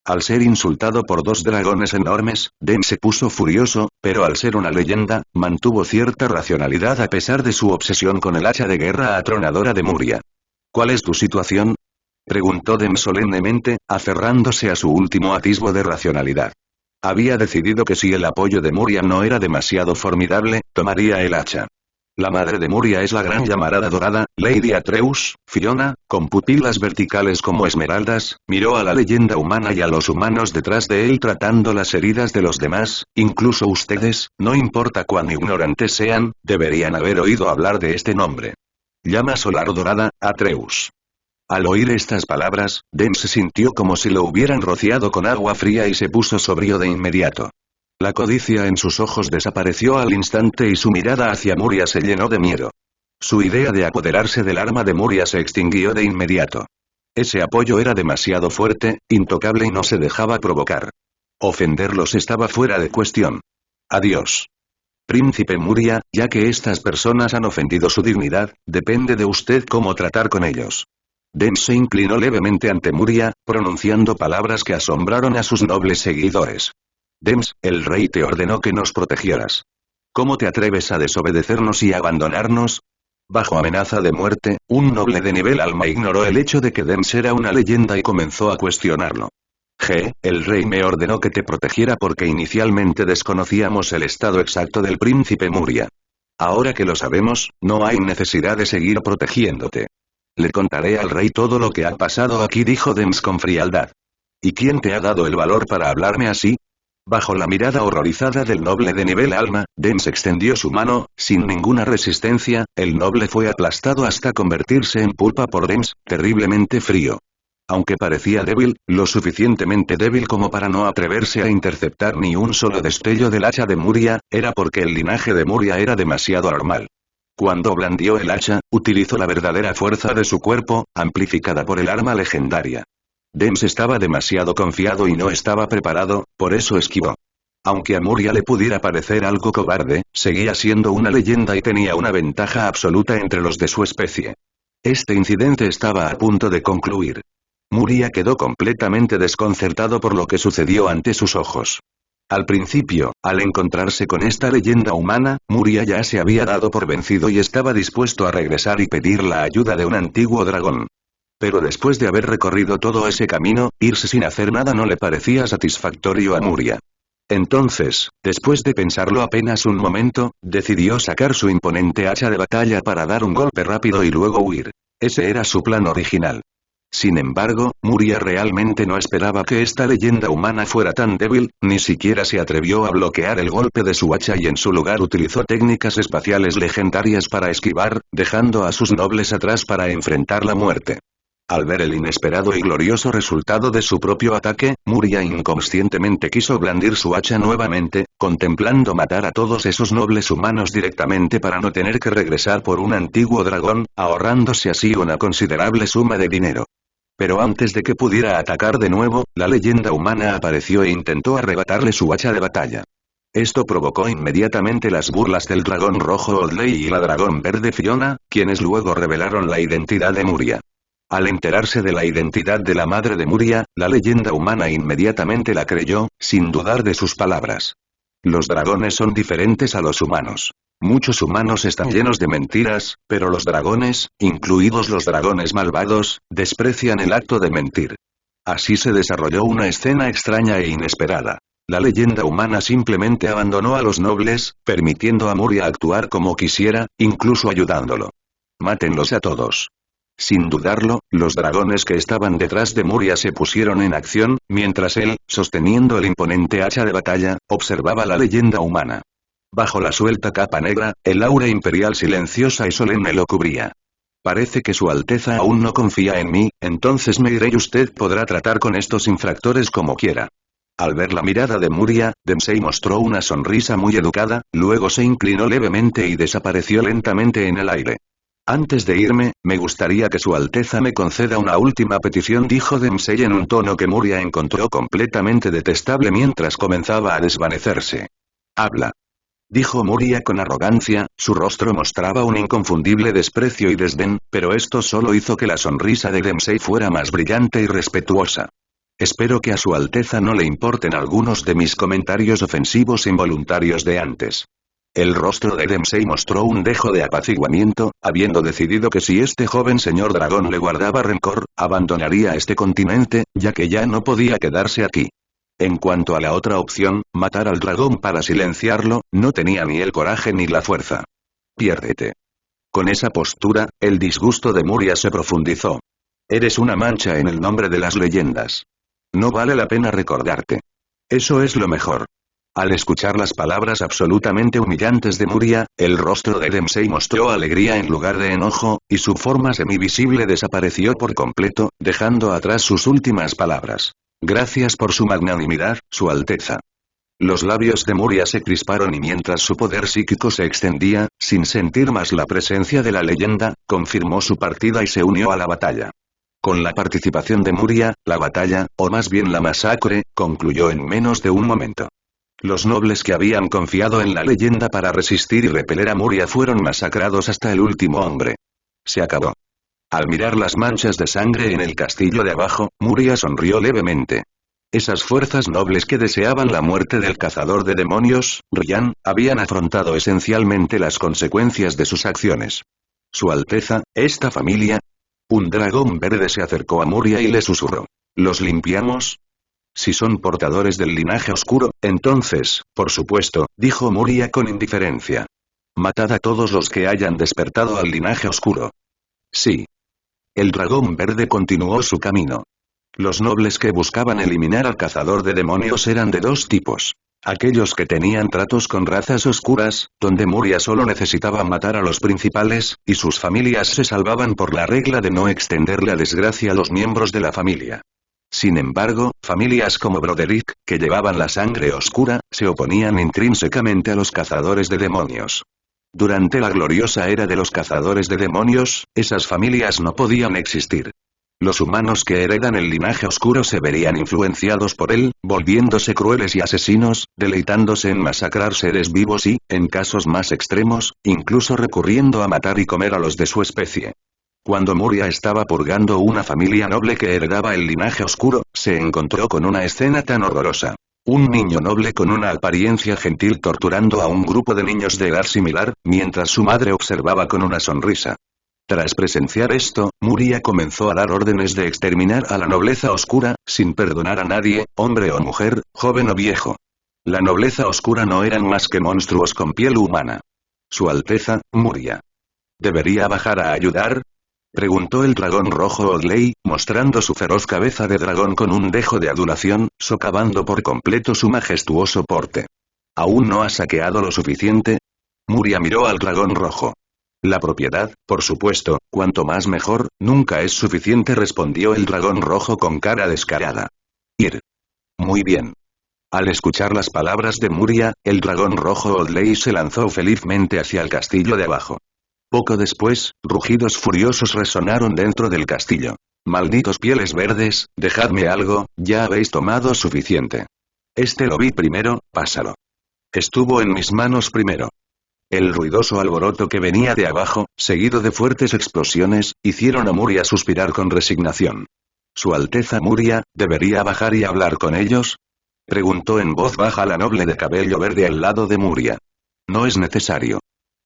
S1: Al ser insultado por dos dragones enormes, Den se puso furioso, pero al ser una leyenda, mantuvo cierta racionalidad a pesar de su obsesión con el hacha de guerra atronadora de Muria. ¿Cuál es tu situación? Preguntó Den solemnemente, aferrándose a su último atisbo de racionalidad. Había decidido que si el apoyo de Muria no era demasiado formidable, tomaría el hacha. La madre de Muria es la gran llamarada dorada, Lady Atreus. Fiona, con pupilas verticales como esmeraldas, miró a la leyenda humana y a los humanos detrás de él tratando las heridas de los demás, incluso ustedes, no importa cuán ignorantes sean, deberían haber oído hablar de este nombre. Llama solar dorada, Atreus. Al oír estas palabras, Den se sintió como si lo hubieran rociado con agua fría y se puso sobrio de inmediato. La codicia en sus ojos desapareció al instante y su mirada hacia Muria se llenó de miedo. Su idea de apoderarse del arma de Muria se extinguió de inmediato. Ese apoyo era demasiado fuerte, intocable y no se dejaba provocar. Ofenderlos estaba fuera de cuestión. Adiós. Príncipe Muria, ya que estas personas han ofendido su dignidad, depende de usted cómo tratar con ellos. Den se inclinó levemente ante Muria, pronunciando palabras que asombraron a sus nobles seguidores. Dems, el rey te ordenó que nos protegieras. ¿Cómo te atreves a desobedecernos y abandonarnos? Bajo amenaza de muerte, un noble de nivel alma ignoró el hecho de que Dems era una leyenda y comenzó a cuestionarlo. El rey me ordenó que te protegiera porque inicialmente desconocíamos el estado exacto del príncipe Muria. Ahora que lo sabemos, no hay necesidad de seguir protegiéndote. Le contaré al rey todo lo que ha pasado aquí, dijo Dems con frialdad. ¿Y quién te ha dado el valor para hablarme así? Bajo la mirada horrorizada del noble de nivel alma, Dems extendió su mano, sin ninguna resistencia, el noble fue aplastado hasta convertirse en pulpa por Dems, terriblemente frío. Aunque parecía débil, lo suficientemente débil como para no atreverse a interceptar ni un solo destello del hacha de Muria, era porque el linaje de Muria era demasiado normal. Cuando blandió el hacha, utilizó la verdadera fuerza de su cuerpo, amplificada por el arma legendaria. Dems estaba demasiado confiado y no estaba preparado, por eso esquivó. Aunque a Muria le pudiera parecer algo cobarde, seguía siendo una leyenda y tenía una ventaja absoluta entre los de su especie. Este incidente estaba a punto de concluir. Muria quedó completamente desconcertado por lo que sucedió ante sus ojos. Al principio, al encontrarse con esta leyenda humana, Muria ya se había dado por vencido y estaba dispuesto a regresar y pedir la ayuda de un antiguo dragón. Pero después de haber recorrido todo ese camino, irse sin hacer nada no le parecía satisfactorio a Muria. Entonces, después de pensarlo apenas un momento, decidió sacar su imponente hacha de batalla para dar un golpe rápido y luego huir. Ese era su plan original. Sin embargo, Muria realmente no esperaba que esta leyenda humana fuera tan débil, ni siquiera se atrevió a bloquear el golpe de su hacha y en su lugar utilizó técnicas espaciales legendarias para esquivar, dejando a sus nobles atrás para enfrentar la muerte. Al ver el inesperado y glorioso resultado de su propio ataque, Muria inconscientemente quiso blandir su hacha nuevamente, contemplando matar a todos esos nobles humanos directamente para no tener que regresar por un antiguo dragón, ahorrándose así una considerable suma de dinero. Pero antes de que pudiera atacar de nuevo, la leyenda humana apareció e intentó arrebatarle su hacha de batalla. Esto provocó inmediatamente las burlas del dragón rojo Oldley y la dragón verde Fiona, quienes luego revelaron la identidad de Muria. Al enterarse de la identidad de la madre de Muria, la leyenda humana inmediatamente la creyó, sin dudar de sus palabras. Los dragones son diferentes a los humanos. Muchos humanos están llenos de mentiras, pero los dragones, incluidos los dragones malvados, desprecian el acto de mentir. Así se desarrolló una escena extraña e inesperada. La leyenda humana simplemente abandonó a los nobles, permitiendo a Muria actuar como quisiera, incluso ayudándolo. Mátenlos a todos. Sin dudarlo, los dragones que estaban detrás de Muria se pusieron en acción, mientras él, sosteniendo el imponente hacha de batalla, observaba la leyenda humana. Bajo la suelta capa negra, el aura imperial silenciosa y solemne lo cubría. Parece que su Alteza aún no confía en mí, entonces me iré y usted podrá tratar con estos infractores como quiera. Al ver la mirada de Muria, Dempsey mostró una sonrisa muy educada, luego se inclinó levemente y desapareció lentamente en el aire. Antes de irme, me gustaría que su Alteza me conceda una última petición, dijo Dempsey en un tono que Muria encontró completamente detestable mientras comenzaba a desvanecerse. Habla. dijo Muria con arrogancia, su rostro mostraba un inconfundible desprecio y desdén, pero esto solo hizo que la sonrisa de Dempsey fuera más brillante y respetuosa. Espero que a su Alteza no le importen algunos de mis comentarios ofensivos involuntarios de antes. El rostro de Dempsey mostró un dejo de apaciguamiento, habiendo decidido que si este joven señor dragón le guardaba rencor, abandonaría este continente, ya que ya no podía quedarse aquí. En cuanto a la otra opción, matar al dragón para silenciarlo, no tenía ni el coraje ni la fuerza. Piérdete. Con esa postura, el disgusto de Muria se profundizó. Eres una mancha en el nombre de las leyendas. No vale la pena recordarte. Eso es lo mejor. Al escuchar las palabras absolutamente humillantes de Muria, el rostro de Dempsey mostró alegría en lugar de enojo, y su forma semivisible desapareció por completo, dejando atrás sus últimas palabras. Gracias por su magnanimidad, Su Alteza. Los labios de Muria se crisparon y mientras su poder psíquico se extendía, sin sentir más la presencia de la leyenda, confirmó su partida y se unió a la batalla. Con la participación de Muria, la batalla, o más bien la masacre, concluyó en menos de un momento. Los nobles que habían confiado en la leyenda para resistir y repeler a Muria fueron masacrados hasta el último hombre. Se acabó. Al mirar las manchas de sangre en el castillo de abajo, Muria sonrió levemente. Esas fuerzas nobles que deseaban la muerte del cazador de demonios, Ryan, habían afrontado esencialmente las consecuencias de sus acciones. Su Alteza, esta familia. Un dragón verde se acercó a Muria y le susurró. ¿Los limpiamos? Si son portadores del linaje oscuro, entonces, por supuesto, dijo Muria con indiferencia. Matad a todos los que hayan despertado al linaje oscuro. Sí. El dragón verde continuó su camino. Los nobles que buscaban eliminar al cazador de demonios eran de dos tipos. Aquellos que tenían tratos con razas oscuras, donde Muria solo necesitaba matar a los principales, y sus familias se salvaban por la regla de no extender la desgracia a los miembros de la familia. Sin embargo, familias como Broderick, que llevaban la sangre oscura, se oponían intrínsecamente a los cazadores de demonios. Durante la gloriosa era de los cazadores de demonios, esas familias no podían existir. Los humanos que heredan el linaje oscuro se verían influenciados por él, volviéndose crueles y asesinos, deleitándose en masacrar seres vivos y, en casos más extremos, incluso recurriendo a matar y comer a los de su especie. Cuando Muria estaba purgando una familia noble que heredaba el linaje oscuro, se encontró con una escena tan horrorosa. Un niño noble con una apariencia gentil torturando a un grupo de niños de edad similar, mientras su madre observaba con una sonrisa. Tras presenciar esto, Muria comenzó a dar órdenes de exterminar a la nobleza oscura, sin perdonar a nadie, hombre o mujer, joven o viejo. La nobleza oscura no eran más que monstruos con piel humana. Su Alteza, Muria. ¿Debería bajar a ayudar? Preguntó el dragón rojo Odley, mostrando su feroz cabeza de dragón con un dejo de adulación, socavando por completo su majestuoso porte. ¿Aún no has saqueado lo suficiente? Muria miró al dragón rojo. La propiedad, por supuesto, cuanto más mejor, nunca es suficiente, respondió el dragón rojo con cara descarada. Ir. Muy bien. Al escuchar las palabras de Muria, el dragón rojo Odley se lanzó felizmente hacia el castillo de abajo. Poco después, rugidos furiosos resonaron dentro del castillo. Malditos pieles verdes, dejadme algo, ya habéis tomado suficiente. Este lo vi primero, pásalo. Estuvo en mis manos primero. El ruidoso alboroto que venía de abajo, seguido de fuertes explosiones, hicieron a Muria suspirar con resignación. ¿Su Alteza Muria, debería bajar y hablar con ellos? Preguntó en voz baja la noble de cabello verde al lado de Muria. No es necesario.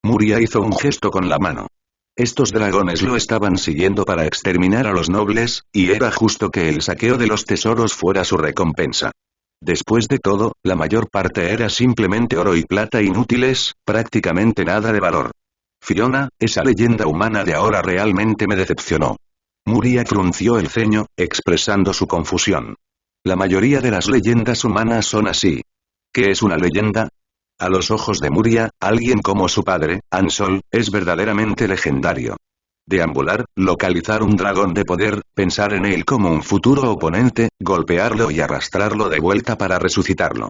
S1: Muria hizo un gesto con la mano. Estos dragones lo estaban siguiendo para exterminar a los nobles, y era justo que el saqueo de los tesoros fuera su recompensa. Después de todo, la mayor parte era simplemente oro y plata inútiles, prácticamente nada de valor. Fiona, esa leyenda humana de ahora realmente me decepcionó. Muria frunció el ceño, expresando su confusión. La mayoría de las leyendas humanas son así. ¿Qué es una leyenda? A los ojos de Muria, alguien como su padre, Ansol, es verdaderamente legendario. Deambular, localizar un dragón de poder, pensar en él como un futuro oponente, golpearlo y arrastrarlo de vuelta para resucitarlo.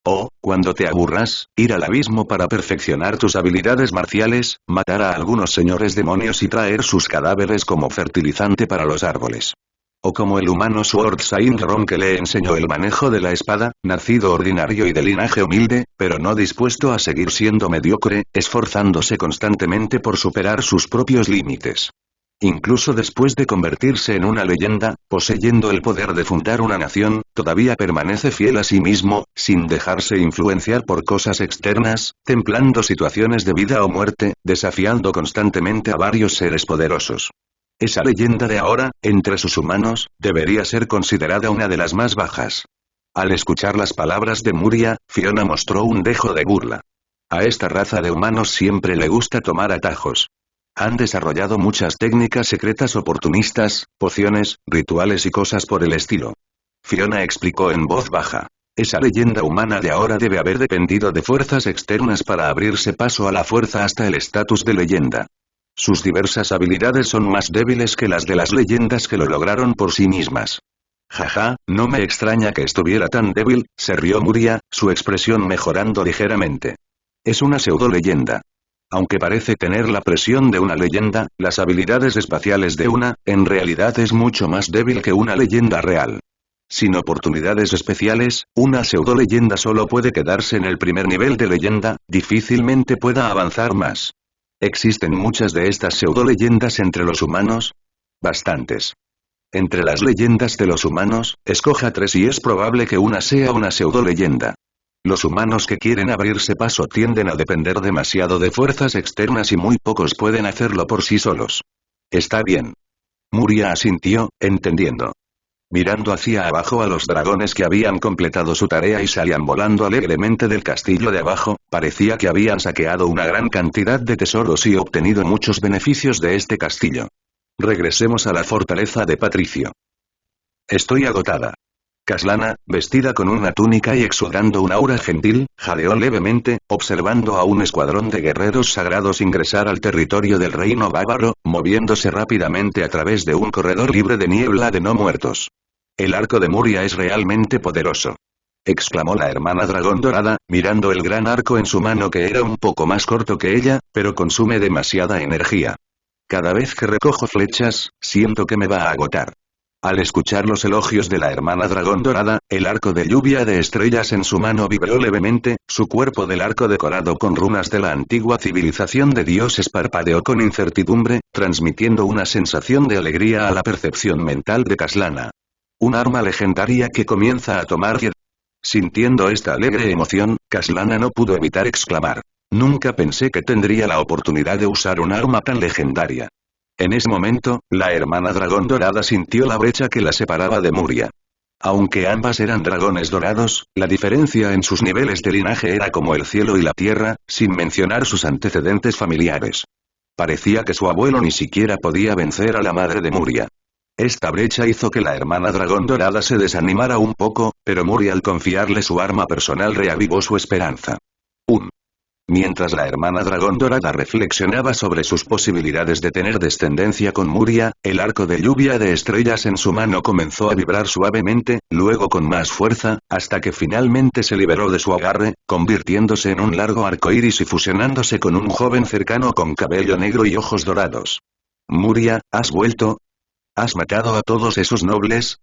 S1: O, cuando te aburras, ir al abismo para perfeccionar tus habilidades marciales, matar a algunos señores demonios y traer sus cadáveres como fertilizante para los árboles. O como el humano Sword Saint Ron que le enseñó el manejo de la espada, nacido ordinario y de linaje humilde, pero no dispuesto a seguir siendo mediocre, esforzándose constantemente por superar sus propios límites. Incluso después de convertirse en una leyenda, poseyendo el poder de fundar una nación, todavía permanece fiel a sí mismo, sin dejarse influenciar por cosas externas, templando situaciones de vida o muerte, desafiando constantemente a varios seres poderosos. Esa leyenda de ahora, entre sus humanos, debería ser considerada una de las más bajas. Al escuchar las palabras de Muria, Fiona mostró un dejo de burla. A esta raza de humanos siempre le gusta tomar atajos. Han desarrollado muchas técnicas secretas oportunistas, pociones, rituales y cosas por el estilo. Fiona explicó en voz baja. Esa leyenda humana de ahora debe haber dependido de fuerzas externas para abrirse paso a la fuerza hasta el estatus de leyenda. Sus diversas habilidades son más débiles que las de las leyendas que lo lograron por sí mismas. Jaja, no me extraña que estuviera tan débil, se rió Muria, su expresión mejorando ligeramente. Es una pseudo leyenda. Aunque parece tener la presión de una leyenda, las habilidades espaciales de una, en realidad es mucho más débil que una leyenda real. Sin oportunidades especiales, una pseudo-leyenda solo puede quedarse en el primer nivel de leyenda, difícilmente pueda avanzar más. ¿Existen muchas de estas pseudo-leyendas entre los humanos? Bastantes. Entre las leyendas de los humanos, escoja 3 y es probable que una sea una pseudo-leyenda. Los humanos que quieren abrirse paso tienden a depender demasiado de fuerzas externas y muy pocos pueden hacerlo por sí solos. Está bien. Muria asintió, entendiendo. Mirando hacia abajo a los dragones que habían completado su tarea y salían volando alegremente del castillo de abajo, parecía que habían saqueado una gran cantidad de tesoros y obtenido muchos beneficios de este castillo. Regresemos a la fortaleza de Patricio. Estoy agotada. Kaslana, vestida con una túnica y exudando un aura gentil, jadeó levemente, observando a un escuadrón de guerreros sagrados ingresar al territorio del reino bávaro, moviéndose rápidamente a través de un corredor libre de niebla de no muertos. El arco de Muria es realmente poderoso. Exclamó la hermana dragón dorada, mirando el gran arco en su mano que era un poco más corto que ella, pero consume demasiada energía. Cada vez que recojo flechas, siento que me va a agotar. Al escuchar los elogios de la hermana dragón dorada, el arco de lluvia de estrellas en su mano vibró levemente, su cuerpo del arco decorado con runas de la antigua civilización de dioses parpadeó con incertidumbre, transmitiendo una sensación de alegría a la percepción mental de Kaslana. Un arma legendaria que comienza a tomar vida. Sintiendo esta alegre emoción, Kaslana no pudo evitar exclamar. Nunca pensé que tendría la oportunidad de usar un arma tan legendaria. En ese momento, la hermana dragón dorada sintió la brecha que la separaba de Muria. Aunque ambas eran dragones dorados, la diferencia en sus niveles de linaje era como el cielo y la tierra, sin mencionar sus antecedentes familiares. Parecía que su abuelo ni siquiera podía vencer a la madre de Muria. Esta brecha hizo que la hermana dragón dorada se desanimara un poco, pero Muria al confiarle su arma personal reavivó su esperanza. Mientras la hermana dragón dorada reflexionaba sobre sus posibilidades de tener descendencia con Muria, el arco de lluvia de estrellas en su mano comenzó a vibrar suavemente, luego con más fuerza, hasta que finalmente se liberó de su agarre, convirtiéndose en un largo arco iris y fusionándose con un joven cercano con cabello negro y ojos dorados. Muria, ¿has vuelto? ¿Has matado a todos esos nobles?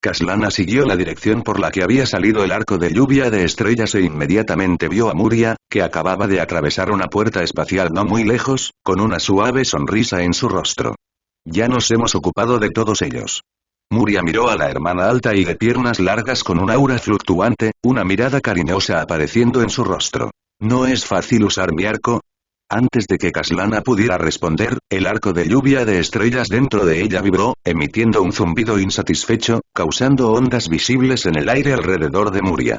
S1: Kaslana siguió la dirección por la que había salido el arco de lluvia de estrellas e inmediatamente vio a Muria, que acababa de atravesar una puerta espacial no muy lejos, con una suave sonrisa en su rostro. Ya nos hemos ocupado de todos ellos. Muria miró a la hermana alta y de piernas largas con un aura fluctuante, una mirada cariñosa apareciendo en su rostro. ¿No es fácil usar mi arco? Antes de que Kaslana pudiera responder, el arco de lluvia de estrellas dentro de ella vibró, emitiendo un zumbido insatisfecho, causando ondas visibles en el aire alrededor de Muria.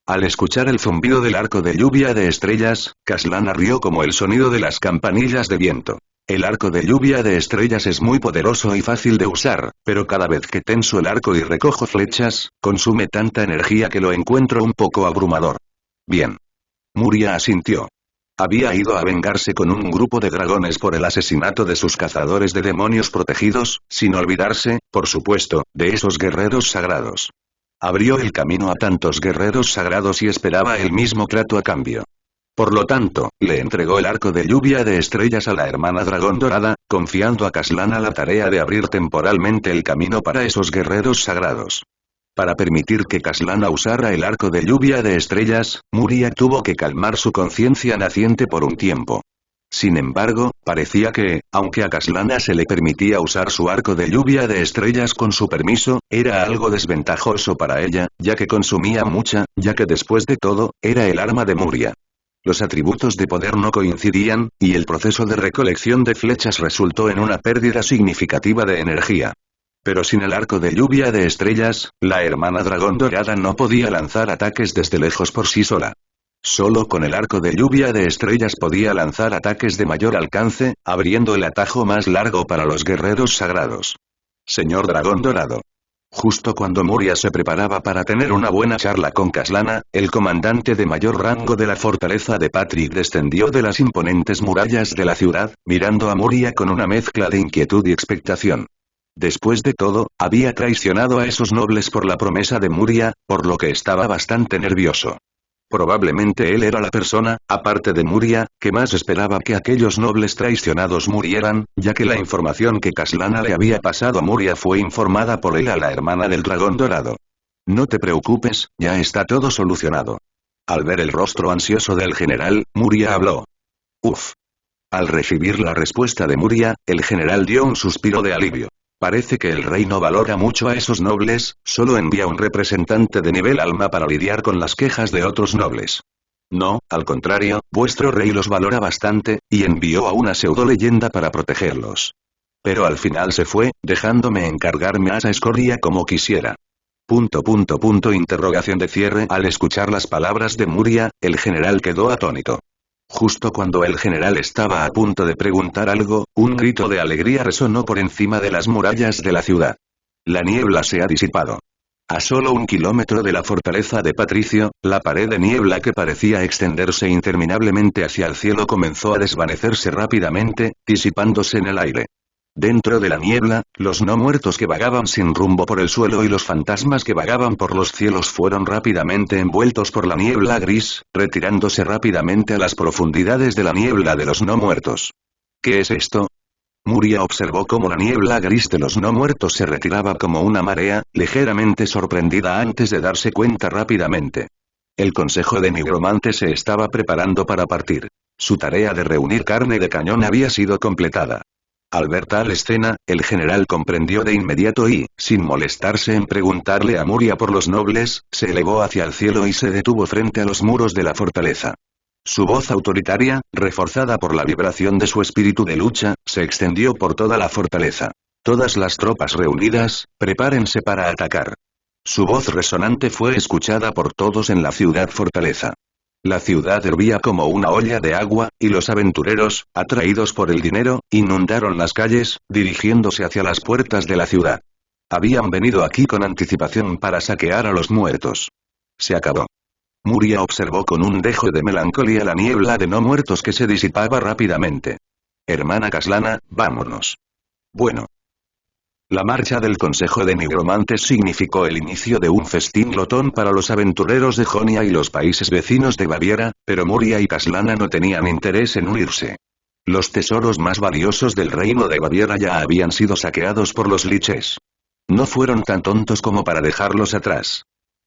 S1: Al escuchar el zumbido del arco de lluvia de estrellas, Kaslana rió como el sonido de las campanillas de viento. El arco de lluvia de estrellas es muy poderoso y fácil de usar, pero cada vez que tenso el arco y recojo flechas, consume tanta energía que lo encuentro un poco abrumador. Bien. Muria asintió. Había ido a vengarse con un grupo de dragones por el asesinato de sus cazadores de demonios protegidos, sin olvidarse, por supuesto, de esos guerreros sagrados. Abrió el camino a tantos guerreros sagrados y esperaba el mismo trato a cambio. Por lo tanto, le entregó el arco de lluvia de estrellas a la hermana dragón dorada, confiando a Kaslana la tarea de abrir temporalmente el camino para esos guerreros sagrados. Para permitir que Kaslana usara el arco de lluvia de estrellas, Muria tuvo que calmar su conciencia naciente por un tiempo. Sin embargo, parecía que, aunque a Kaslana se le permitía usar su arco de lluvia de estrellas con su permiso, era algo desventajoso para ella, ya que consumía mucha, ya que después de todo, era el arma de Muria. Los atributos de poder no coincidían, y el proceso de recolección de flechas resultó en una pérdida significativa de energía. Pero sin el arco de lluvia de estrellas, la hermana dragón dorada no podía lanzar ataques desde lejos por sí sola. Solo con el arco de lluvia de estrellas podía lanzar ataques de mayor alcance, abriendo el atajo más largo para los guerreros sagrados. Señor dragón dorado. Justo cuando Muria se preparaba para tener una buena charla con Kaslana, el comandante de mayor rango de la fortaleza de Patrick descendió de las imponentes murallas de la ciudad, mirando a Muria con una mezcla de inquietud y expectación. Después de todo, había traicionado a esos nobles por la promesa de Muria, por lo que estaba bastante nervioso. Probablemente él era la persona, aparte de Muria, que más esperaba que aquellos nobles traicionados murieran, ya que la información que Kaslana le había pasado a Muria fue informada por él a la hermana del dragón dorado. No te preocupes, ya está todo solucionado. Al ver el rostro ansioso del general, Muria habló. Uf. Al recibir la respuesta de Muria, el general dio un suspiro de alivio. Parece que el rey no valora mucho a esos nobles, solo envía un representante de nivel alma para lidiar con las quejas de otros nobles. No, al contrario, vuestro rey los valora bastante, y envió a una pseudo-leyenda para protegerlos. Pero al final se fue, dejándome encargarme a esa escoria como quisiera. Interrogación de cierre. Al escuchar las palabras de Muria, el general quedó atónito. Justo cuando el general estaba a punto de preguntar algo, un grito de alegría resonó por encima de las murallas de la ciudad. La niebla se ha disipado. A solo 1 kilómetro de la fortaleza de Patricio, la pared de niebla que parecía extenderse interminablemente hacia el cielo comenzó a desvanecerse rápidamente, disipándose en el aire. Dentro de la niebla, los no muertos que vagaban sin rumbo por el suelo y los fantasmas que vagaban por los cielos fueron rápidamente envueltos por la niebla gris, retirándose rápidamente a las profundidades de la niebla de los no muertos. ¿Qué es esto? Muria observó cómo la niebla gris de los no muertos se retiraba como una marea, ligeramente sorprendida antes de darse cuenta rápidamente. El consejo de nigromantes se estaba preparando para partir. Su tarea de reunir carne de cañón había sido completada. Al ver tal escena, el general comprendió de inmediato y, sin molestarse en preguntarle a Muria por los nobles, se elevó hacia el cielo y se detuvo frente a los muros de la fortaleza. Su voz autoritaria, reforzada por la vibración de su espíritu de lucha, se extendió por toda la fortaleza. Todas las tropas reunidas, prepárense para atacar. Su voz resonante fue escuchada por todos en la ciudad fortaleza. La ciudad hervía como una olla de agua, y los aventureros, atraídos por el dinero, inundaron las calles, dirigiéndose hacia las puertas de la ciudad. Habían venido aquí con anticipación para saquear a los muertos. Se acabó. Muria observó con un dejo de melancolía la niebla de no muertos que se disipaba rápidamente. Hermana Kaslana, vámonos. Bueno. La marcha del Consejo de Nigromantes significó el inicio de un festín glotón para los aventureros de Jonia y los países vecinos de Baviera, pero Muria y Kaslana no tenían interés en unirse. Los tesoros más valiosos del reino de Baviera ya habían sido saqueados por los liches. No fueron tan tontos como para dejarlos atrás.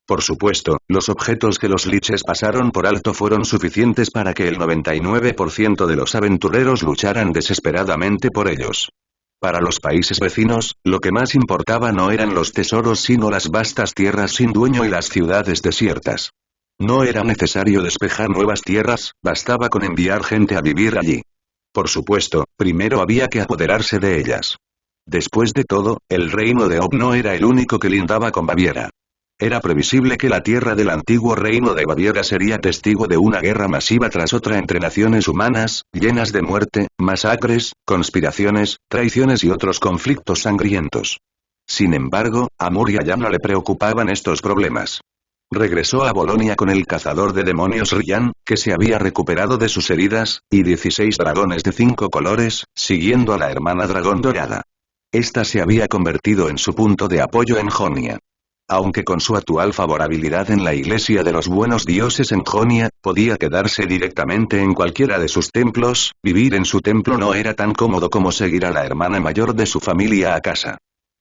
S1: Por supuesto, los objetos que los liches pasaron por alto fueron suficientes para que el 99% de los aventureros lucharan desesperadamente por ellos. Para los países vecinos, lo que más importaba no eran los tesoros sino las vastas tierras sin dueño y las ciudades desiertas. No era necesario despejar nuevas tierras, bastaba con enviar gente a vivir allí. Por supuesto, primero había que apoderarse de ellas. Después de todo, el reino de Ob no era el único que lindaba con Baviera. Era previsible que la tierra del antiguo reino de Baviera sería testigo de una guerra masiva tras otra entre naciones humanas, llenas de muerte, masacres, conspiraciones, traiciones y otros conflictos sangrientos. Sin embargo, a Muria ya no le preocupaban estos problemas. Regresó a Bolonia con el cazador de demonios Ryan, que se había recuperado de sus heridas, y 16 dragones de 5 colores, siguiendo a la hermana dragón dorada. Esta se había convertido en su punto de apoyo en Jonia. Aunque con su actual favorabilidad en la iglesia de los buenos dioses en Jonia, podía quedarse directamente en cualquiera de sus templos, vivir en su templo no era tan cómodo como seguir a la hermana mayor de su familia a casa.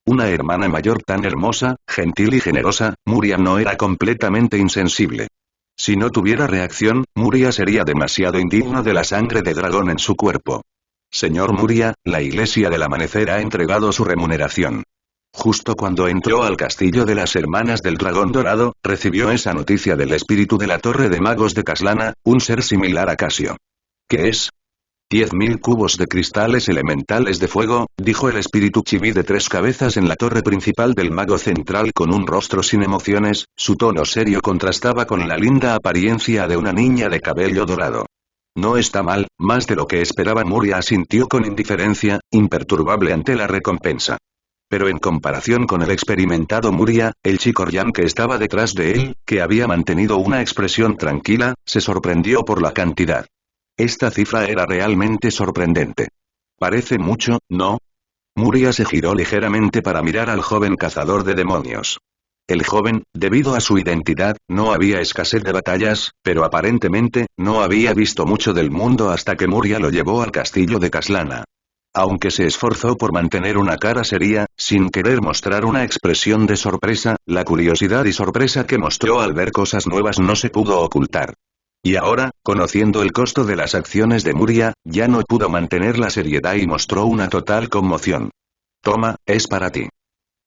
S1: Una hermana mayor tan hermosa, gentil y generosa, Muria no era completamente insensible. Si no tuviera reacción, Muria sería demasiado indigno de la sangre de dragón en su cuerpo. Señor Muria, la Iglesia del Amanecer ha entregado su remuneración. Justo cuando entró al castillo de las Hermanas del Dragón Dorado, recibió esa noticia del espíritu de la Torre de Magos de Caslana, un ser similar a Casio. ¿Qué es? 10.000 cubos de cristales elementales de fuego, dijo el espíritu chibi de 3 cabezas en la torre principal del mago central con un rostro sin emociones, su tono serio contrastaba con la linda apariencia de una niña de cabello dorado. No está mal, más de lo que esperaba. Muria asintió con indiferencia, imperturbable ante la recompensa. Pero en comparación con el experimentado Muria, el chico Ryan que estaba detrás de él, que había mantenido una expresión tranquila, se sorprendió por la cantidad. Esta cifra era realmente sorprendente. Parece mucho, ¿no? Muria se giró ligeramente para mirar al joven cazador de demonios. El joven, debido a su identidad, no había escasez de batallas, pero aparentemente, no había visto mucho del mundo hasta que Muria lo llevó al castillo de Caslana. Aunque se esforzó por mantener una cara seria, sin querer mostrar una expresión de sorpresa, la curiosidad y sorpresa que mostró al ver cosas nuevas no se pudo ocultar. Y ahora, conociendo el costo de las acciones de Muria, ya no pudo mantener la seriedad y mostró una total conmoción. Toma, es para ti.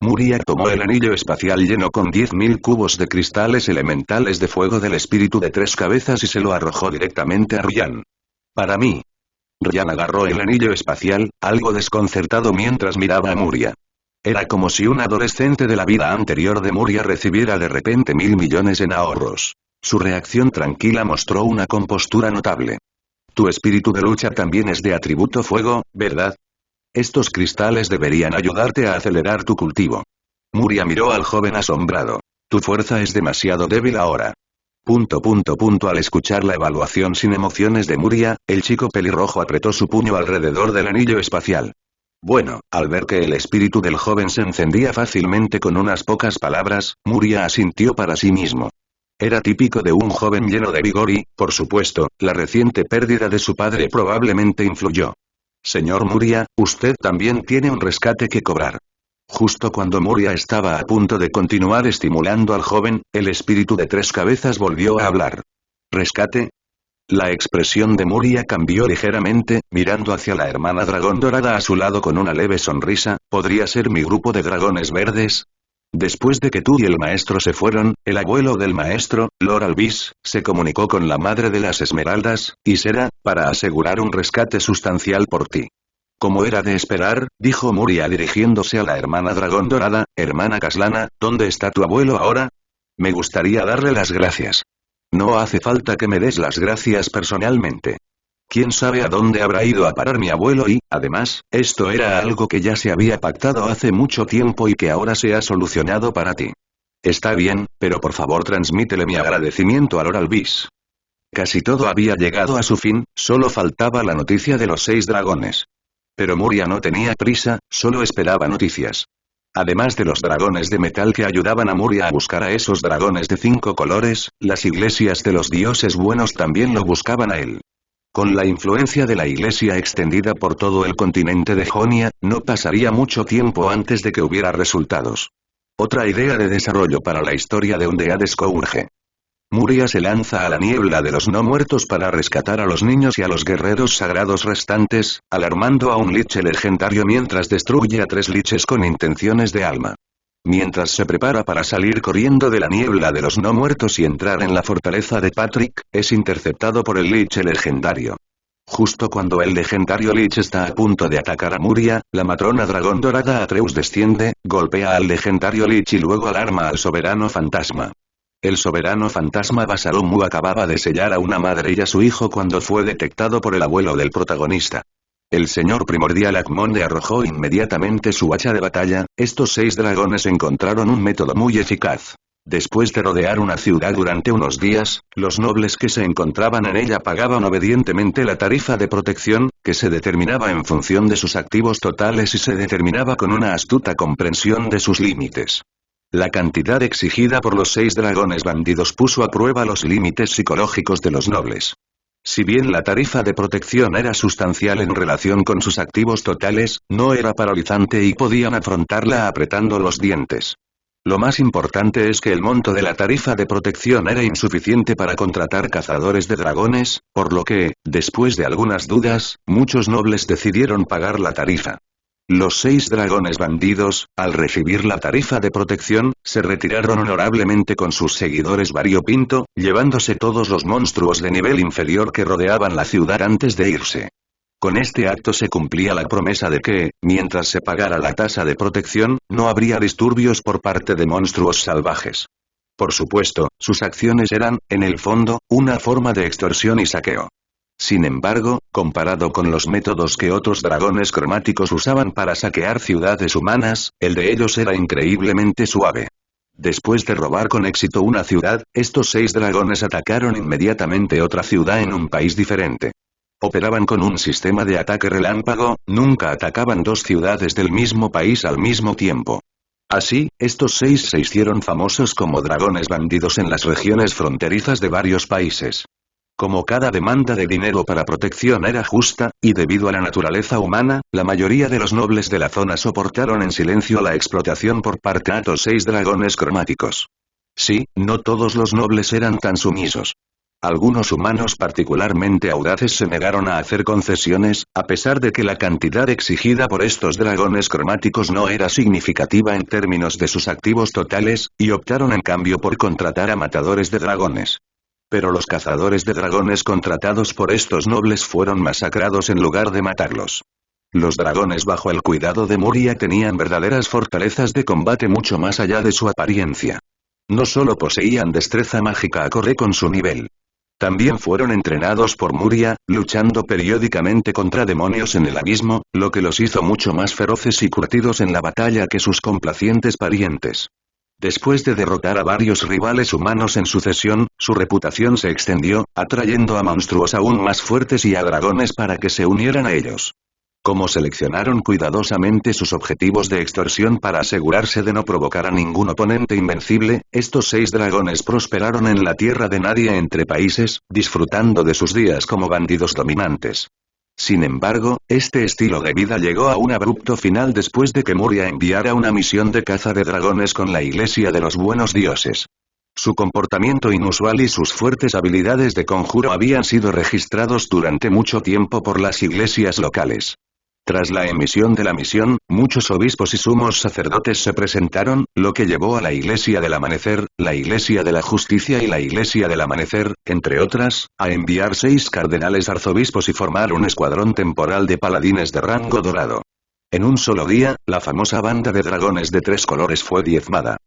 S1: Muria tomó el anillo espacial lleno con 10.000 cubos de cristales elementales de fuego del espíritu de 3 cabezas y se lo arrojó directamente a Ryan. Para mí. Ryan agarró el anillo espacial, algo desconcertado mientras miraba a Muria. Era como si un adolescente de la vida anterior de Muria recibiera de repente 1.000 millones en ahorros. Su reacción tranquila mostró una compostura notable. Tu espíritu de lucha también es de atributo fuego, ¿verdad? Estos cristales deberían ayudarte a acelerar tu cultivo. Muria miró al joven asombrado. Tu fuerza es demasiado débil ahora. Al escuchar la evaluación sin emociones de Muria, el chico pelirrojo apretó su puño alrededor del anillo espacial. Bueno, al ver que el espíritu del joven se encendía fácilmente con unas pocas palabras, Muria asintió para sí mismo. Era típico de un joven lleno de vigor y, por supuesto, la reciente pérdida de su padre probablemente influyó. Señor Muria, usted también tiene un rescate que cobrar. Justo cuando Muria estaba a punto de continuar estimulando al joven, el espíritu de 3 cabezas volvió a hablar. ¿Rescate? La expresión de Muria cambió ligeramente, mirando hacia la hermana dragón dorada a su lado con una leve sonrisa. ¿Podría ser mi grupo de dragones verdes? Después de que tú y el maestro se fueron, el abuelo del maestro, Lord Albis, se comunicó con la madre de las esmeraldas, Ysera, para asegurar un rescate sustancial por ti. Como era de esperar, dijo Muria dirigiéndose a la hermana dragón dorada, hermana Caslana, ¿dónde está tu abuelo ahora? Me gustaría darle las gracias. No hace falta que me des las gracias personalmente. ¿Quién sabe a dónde habrá ido a parar mi abuelo? Y, además, esto era algo que ya se había pactado hace mucho tiempo y que ahora se ha solucionado para ti. Está bien, pero por favor transmítele mi agradecimiento a Lord Albis. Casi todo había llegado a su fin, solo faltaba la noticia de los 6 dragones. Pero Muria no tenía prisa, solo esperaba noticias. Además de los dragones de metal que ayudaban a Muria a buscar a esos dragones de 5 colores, las iglesias de los dioses buenos también lo buscaban a él. Con la influencia de la iglesia extendida por todo el continente de Jonia, no pasaría mucho tiempo antes de que hubiera resultados. Otra idea de desarrollo para la historia de Undead Scourge. Muria se lanza a la niebla de los no muertos para rescatar a los niños y a los guerreros sagrados restantes, alarmando a un liche legendario mientras destruye a 3 liches con intenciones de alma. Mientras se prepara para salir corriendo de la niebla de los no muertos y entrar en la fortaleza de Patrick, es interceptado por el liche legendario. Justo cuando el legendario lich está a punto de atacar a Muria, la matrona dragón dorada Atreus desciende, golpea al legendario lich y luego alarma al soberano fantasma. El soberano fantasma Basalomu acababa de sellar a una madre y a su hijo cuando fue detectado por el abuelo del protagonista. El señor primordial Akmonde arrojó inmediatamente su hacha de batalla. Estos 6 dragones encontraron un método muy eficaz. Después de rodear una ciudad durante unos días, los nobles que se encontraban en ella pagaban obedientemente la tarifa de protección, que se determinaba en función de sus activos totales y se determinaba con una astuta comprensión de sus límites. La cantidad exigida por los 6 dragones bandidos puso a prueba los límites psicológicos de los nobles. Si bien la tarifa de protección era sustancial en relación con sus activos totales, no era paralizante y podían afrontarla apretando los dientes. Lo más importante es que el monto de la tarifa de protección era insuficiente para contratar cazadores de dragones, por lo que, después de algunas dudas, muchos nobles decidieron pagar la tarifa. Los 6 dragones bandidos, al recibir la tarifa de protección, se retiraron honorablemente con sus seguidores variopinto, llevándose todos los monstruos de nivel inferior que rodeaban la ciudad antes de irse. Con este acto se cumplía la promesa de que, mientras se pagara la tasa de protección, no habría disturbios por parte de monstruos salvajes. Por supuesto, sus acciones eran, en el fondo, una forma de extorsión y saqueo. Sin embargo, comparado con los métodos que otros dragones cromáticos usaban para saquear ciudades humanas, el de ellos era increíblemente suave. Después de robar con éxito una ciudad, estos 6 dragones atacaron inmediatamente otra ciudad en un país diferente. Operaban con un sistema de ataque relámpago, nunca atacaban 2 ciudades del mismo país al mismo tiempo. Así, estos 6 se hicieron famosos como dragones bandidos en las regiones fronterizas de varios países. Como cada demanda de dinero para protección era justa, y debido a la naturaleza humana, la mayoría de los nobles de la zona soportaron en silencio la explotación por parte de estos 6 dragones cromáticos. Sí, no todos los nobles eran tan sumisos. Algunos humanos particularmente audaces se negaron a hacer concesiones, a pesar de que la cantidad exigida por estos dragones cromáticos no era significativa en términos de sus activos totales, y optaron en cambio por contratar a matadores de dragones. Pero los cazadores de dragones contratados por estos nobles fueron masacrados en lugar de matarlos. Los dragones bajo el cuidado de Muria tenían verdaderas fortalezas de combate mucho más allá de su apariencia. No solo poseían destreza mágica acorde con su nivel. También fueron entrenados por Muria, luchando periódicamente contra demonios en el abismo, lo que los hizo mucho más feroces y curtidos en la batalla que sus complacientes parientes. Después de derrotar a varios rivales humanos en sucesión, su reputación se extendió, atrayendo a monstruos aún más fuertes y a dragones para que se unieran a ellos. Como seleccionaron cuidadosamente sus objetivos de extorsión para asegurarse de no provocar a ningún oponente invencible, estos 6 dragones prosperaron en la tierra de nadie entre países, disfrutando de sus días como bandidos dominantes. Sin embargo, este estilo de vida llegó a un abrupto final después de que Muria enviara una misión de caza de dragones con la Iglesia de los Buenos Dioses. Su comportamiento inusual y sus fuertes habilidades de conjuro habían sido registrados durante mucho tiempo por las iglesias locales. Tras la emisión de la misión, muchos obispos y sumos sacerdotes se presentaron, lo que llevó a la Iglesia del Amanecer, la Iglesia de la Justicia y la Iglesia del Amanecer, entre otras, a enviar 6 cardenales arzobispos y formar un escuadrón temporal de paladines de rango dorado. En un solo día, la famosa banda de dragones de 3 colores fue diezmada.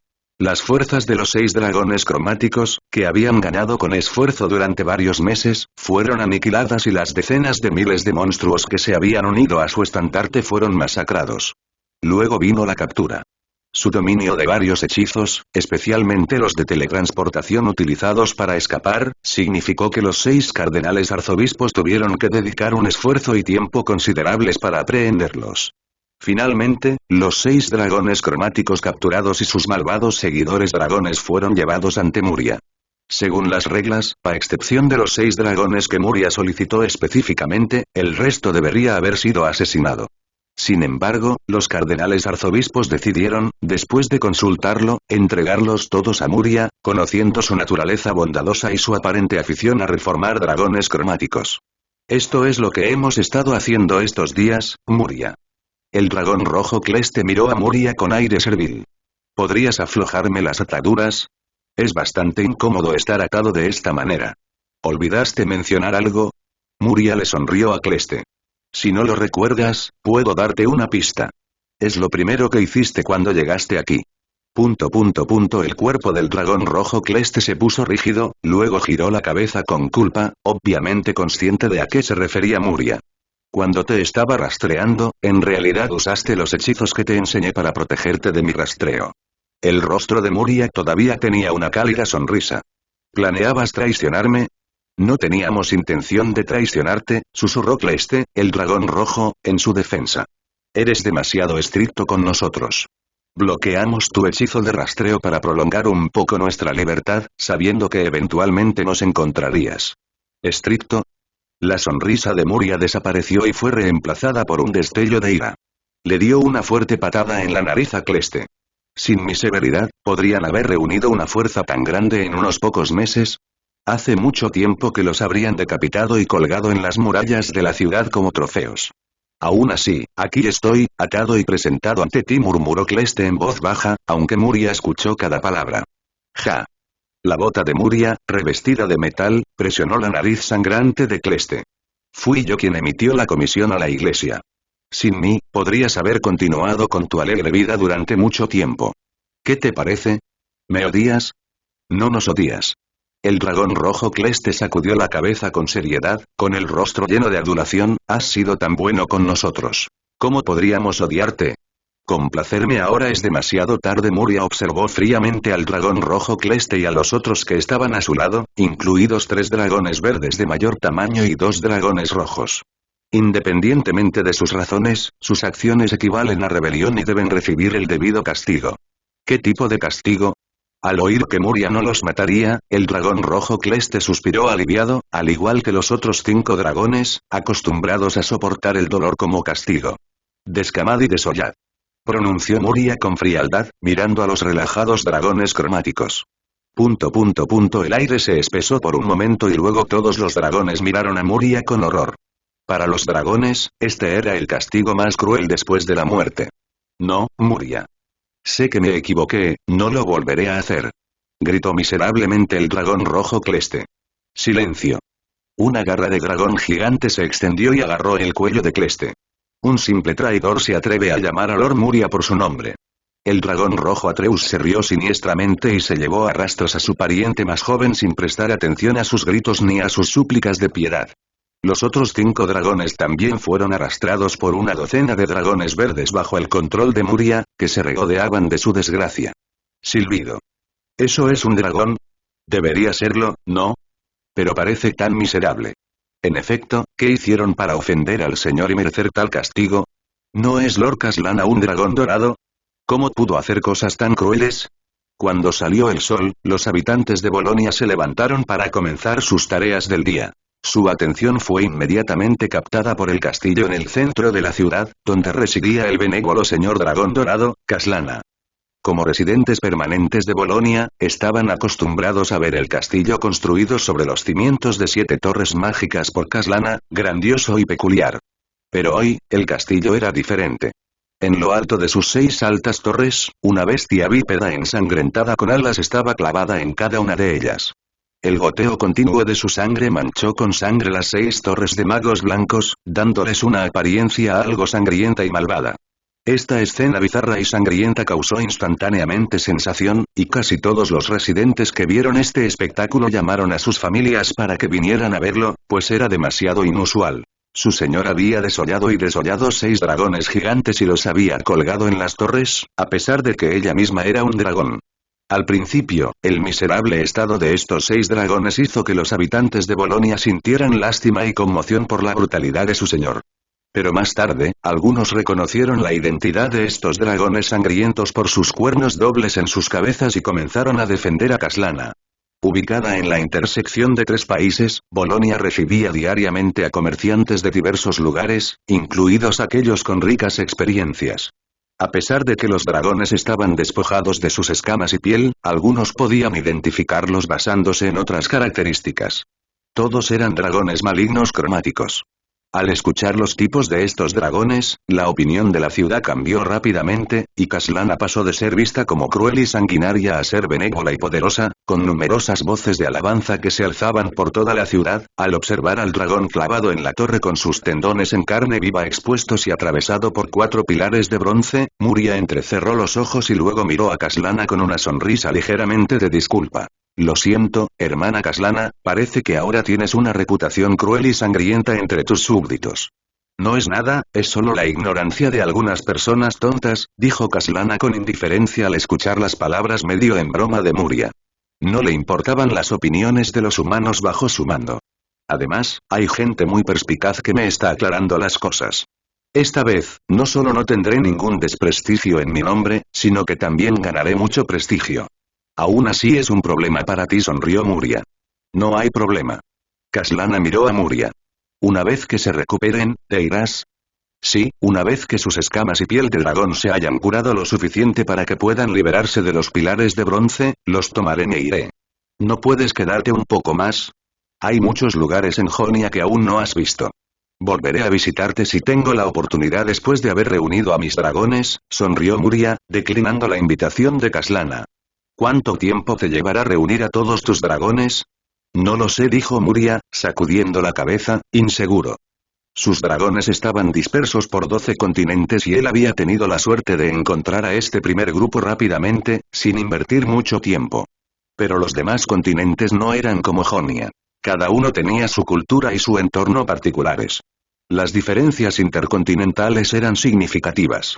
S1: Las fuerzas de los 6 dragones cromáticos, que habían ganado con esfuerzo durante varios meses, fueron aniquiladas y las decenas de miles de monstruos que se habían unido a su estandarte fueron masacrados. Luego vino la captura. Su dominio de varios hechizos, especialmente los de teletransportación utilizados para escapar, significó que los 6 cardenales arzobispos tuvieron que dedicar un esfuerzo y tiempo considerables para aprehenderlos. Finalmente, los 6 dragones cromáticos capturados y sus malvados seguidores dragones fueron llevados ante Muria. Según las reglas, a excepción de los 6 dragones que Muria solicitó específicamente, el resto debería haber sido asesinado. Sin embargo, los cardenales arzobispos decidieron, después de consultarlo, entregarlos todos a Muria, conociendo su naturaleza bondadosa y su aparente afición a reformar dragones cromáticos. Esto es lo que hemos estado haciendo estos días, Muria. El dragón rojo Cleste miró a Muria con aire servil. ¿Podrías aflojarme las ataduras? Es bastante incómodo estar atado de esta manera. ¿Olvidaste mencionar algo? Muria le sonrió a Cleste. Si no lo recuerdas, puedo darte una pista. Es lo primero que hiciste cuando llegaste aquí. El cuerpo del dragón rojo Cleste se puso rígido, luego giró la cabeza con culpa, obviamente consciente de a qué se refería Muria. Cuando te estaba rastreando, en realidad usaste los hechizos que te enseñé para protegerte de mi rastreo. El rostro de Muria todavía tenía una cálida sonrisa. ¿Planeabas traicionarme? No teníamos intención de traicionarte, susurró Cleste, el dragón rojo, en su defensa. Eres demasiado estricto con nosotros. Bloqueamos tu hechizo de rastreo para prolongar un poco nuestra libertad, sabiendo que eventualmente nos encontrarías. ¿Estricto? La sonrisa de Muria desapareció y fue reemplazada por un destello de ira. Le dio una fuerte patada en la nariz a Cleste. Sin mi severidad, ¿podrían haber reunido una fuerza tan grande en unos pocos meses? Hace mucho tiempo que los habrían decapitado y colgado en las murallas de la ciudad como trofeos. Aún así, aquí estoy, atado y presentado ante ti, murmuró Cleste en voz baja, aunque Muria escuchó cada palabra. Ja. La bota de Muria, revestida de metal, presionó la nariz sangrante de Cleste. Fui yo quien emitió la comisión a la iglesia. Sin mí, podrías haber continuado con tu alegre vida durante mucho tiempo. ¿Qué te parece? ¿Me odias? No nos odias. El dragón rojo Cleste sacudió la cabeza con seriedad, con el rostro lleno de adulación. Has sido tan bueno con nosotros. ¿Cómo podríamos odiarte? Complacerme ahora es demasiado tarde. Muria observó fríamente al dragón rojo Cleste y a los otros que estaban a su lado, incluidos 3 dragones verdes de mayor tamaño y 2 dragones rojos. Independientemente de sus razones, sus acciones equivalen a rebelión y deben recibir el debido castigo. ¿Qué tipo de castigo? Al oír que Muria no los mataría, el dragón rojo Cleste suspiró aliviado, al igual que los otros 5 dragones, acostumbrados a soportar el dolor como castigo. Descamad y desollad. Pronunció Muria con frialdad, mirando a los relajados dragones cromáticos. El aire se espesó por un momento y luego todos los dragones miraron a Muria con horror. Para los dragones, este era el castigo más cruel después de la muerte. No, Muria. Sé que me equivoqué, no lo volveré a hacer. Gritó miserablemente el dragón rojo Cleste. Silencio. Una garra de dragón gigante se extendió y agarró el cuello de Cleste. Un simple traidor se atreve a llamar a Lord Muria por su nombre. El dragón rojo Atreus se rió siniestramente y se llevó a rastros a su pariente más joven sin prestar atención a sus gritos ni a sus súplicas de piedad. Los otros 5 dragones también fueron arrastrados por una docena de dragones verdes bajo el control de Muria, que se regodeaban de su desgracia. Silbido. ¿Eso es un dragón? Debería serlo, ¿no? Pero parece tan miserable. En efecto, ¿qué hicieron para ofender al señor y merecer tal castigo? ¿No es Lord Caslana un dragón dorado? ¿Cómo pudo hacer cosas tan crueles? Cuando salió el sol, los habitantes de Bolonia se levantaron para comenzar sus tareas del día. Su atención fue inmediatamente captada por el castillo en el centro de la ciudad, donde residía el benévolo señor dragón dorado, Caslana. Como residentes permanentes de Bolonia, estaban acostumbrados a ver el castillo construido sobre los cimientos de 7 torres mágicas por Caslana, grandioso y peculiar. Pero hoy, el castillo era diferente. En lo alto de sus 6 altas torres, una bestia bípeda ensangrentada con alas estaba clavada en cada una de ellas. El goteo continuo de su sangre manchó con sangre las 6 torres de magos blancos, dándoles una apariencia algo sangrienta y malvada. Esta escena bizarra y sangrienta causó instantáneamente sensación, y casi todos los residentes que vieron este espectáculo llamaron a sus familias para que vinieran a verlo, pues era demasiado inusual. Su señor había desollado y desollado 6 dragones gigantes y los había colgado en las torres, a pesar de que ella misma era un dragón. Al principio, el miserable estado de estos 6 dragones hizo que los habitantes de Bolonia sintieran lástima y conmoción por la brutalidad de su señor. Pero más tarde, algunos reconocieron la identidad de estos dragones sangrientos por sus cuernos dobles en sus cabezas y comenzaron a defender a Caslana. Ubicada en la intersección de 3 países, Bolonia recibía diariamente a comerciantes de diversos lugares, incluidos aquellos con ricas experiencias. A pesar de que los dragones estaban despojados de sus escamas y piel, algunos podían identificarlos basándose en otras características. Todos eran dragones malignos cromáticos. Al escuchar los tipos de estos dragones, la opinión de la ciudad cambió rápidamente, y Caslana pasó de ser vista como cruel y sanguinaria a ser benévola y poderosa, con numerosas voces de alabanza que se alzaban por toda la ciudad. Al observar al dragón clavado en la torre con sus tendones en carne viva expuestos y atravesado por 4 pilares de bronce, Muria entrecerró los ojos y luego miró a Caslana con una sonrisa ligeramente de disculpa. Lo siento, hermana Caslana, parece que ahora tienes una reputación cruel y sangrienta entre tus súbditos. No es nada, es solo la ignorancia de algunas personas tontas, dijo Caslana con indiferencia al escuchar las palabras medio en broma de Muria. No le importaban las opiniones de los humanos bajo su mando. Además, hay gente muy perspicaz que me está aclarando las cosas. Esta vez, no solo no tendré ningún desprestigio en mi nombre, sino que también ganaré mucho prestigio. Aún así es un problema para ti, sonrió Muria. No hay problema. Kaslana miró a Muria. Una vez que se recuperen, ¿te irás? Sí, una vez que sus escamas y piel de dragón se hayan curado lo suficiente para que puedan liberarse de los pilares de bronce, los tomaré e iré. ¿No puedes quedarte un poco más? Hay muchos lugares en Jonia que aún no has visto. Volveré a visitarte si tengo la oportunidad después de haber reunido a mis dragones, sonrió Muria, declinando la invitación de Kaslana. ¿Cuánto tiempo te llevará reunir a todos tus dragones? No lo sé, dijo Muria, sacudiendo la cabeza, inseguro. Sus dragones estaban dispersos por 12 continentes y él había tenido la suerte de encontrar a este primer grupo rápidamente, sin invertir mucho tiempo. Pero los demás continentes no eran como Jonia. Cada uno tenía su cultura y su entorno particulares. Las diferencias intercontinentales eran significativas.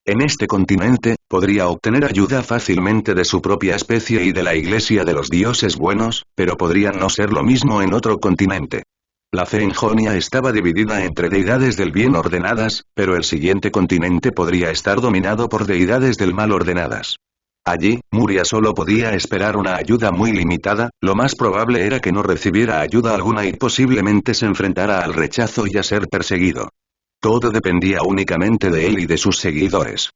S1: En este continente, podría obtener ayuda fácilmente de su propia especie y de la iglesia de los dioses buenos, pero podría no ser lo mismo en otro continente. La fe en Jonia estaba dividida entre deidades del bien ordenadas, pero el siguiente continente podría estar dominado por deidades del mal ordenadas. Allí, Muria solo podía esperar una ayuda muy limitada, lo más probable era que no recibiera ayuda alguna y posiblemente se enfrentara al rechazo y a ser perseguido. Todo dependía únicamente de él y de sus seguidores.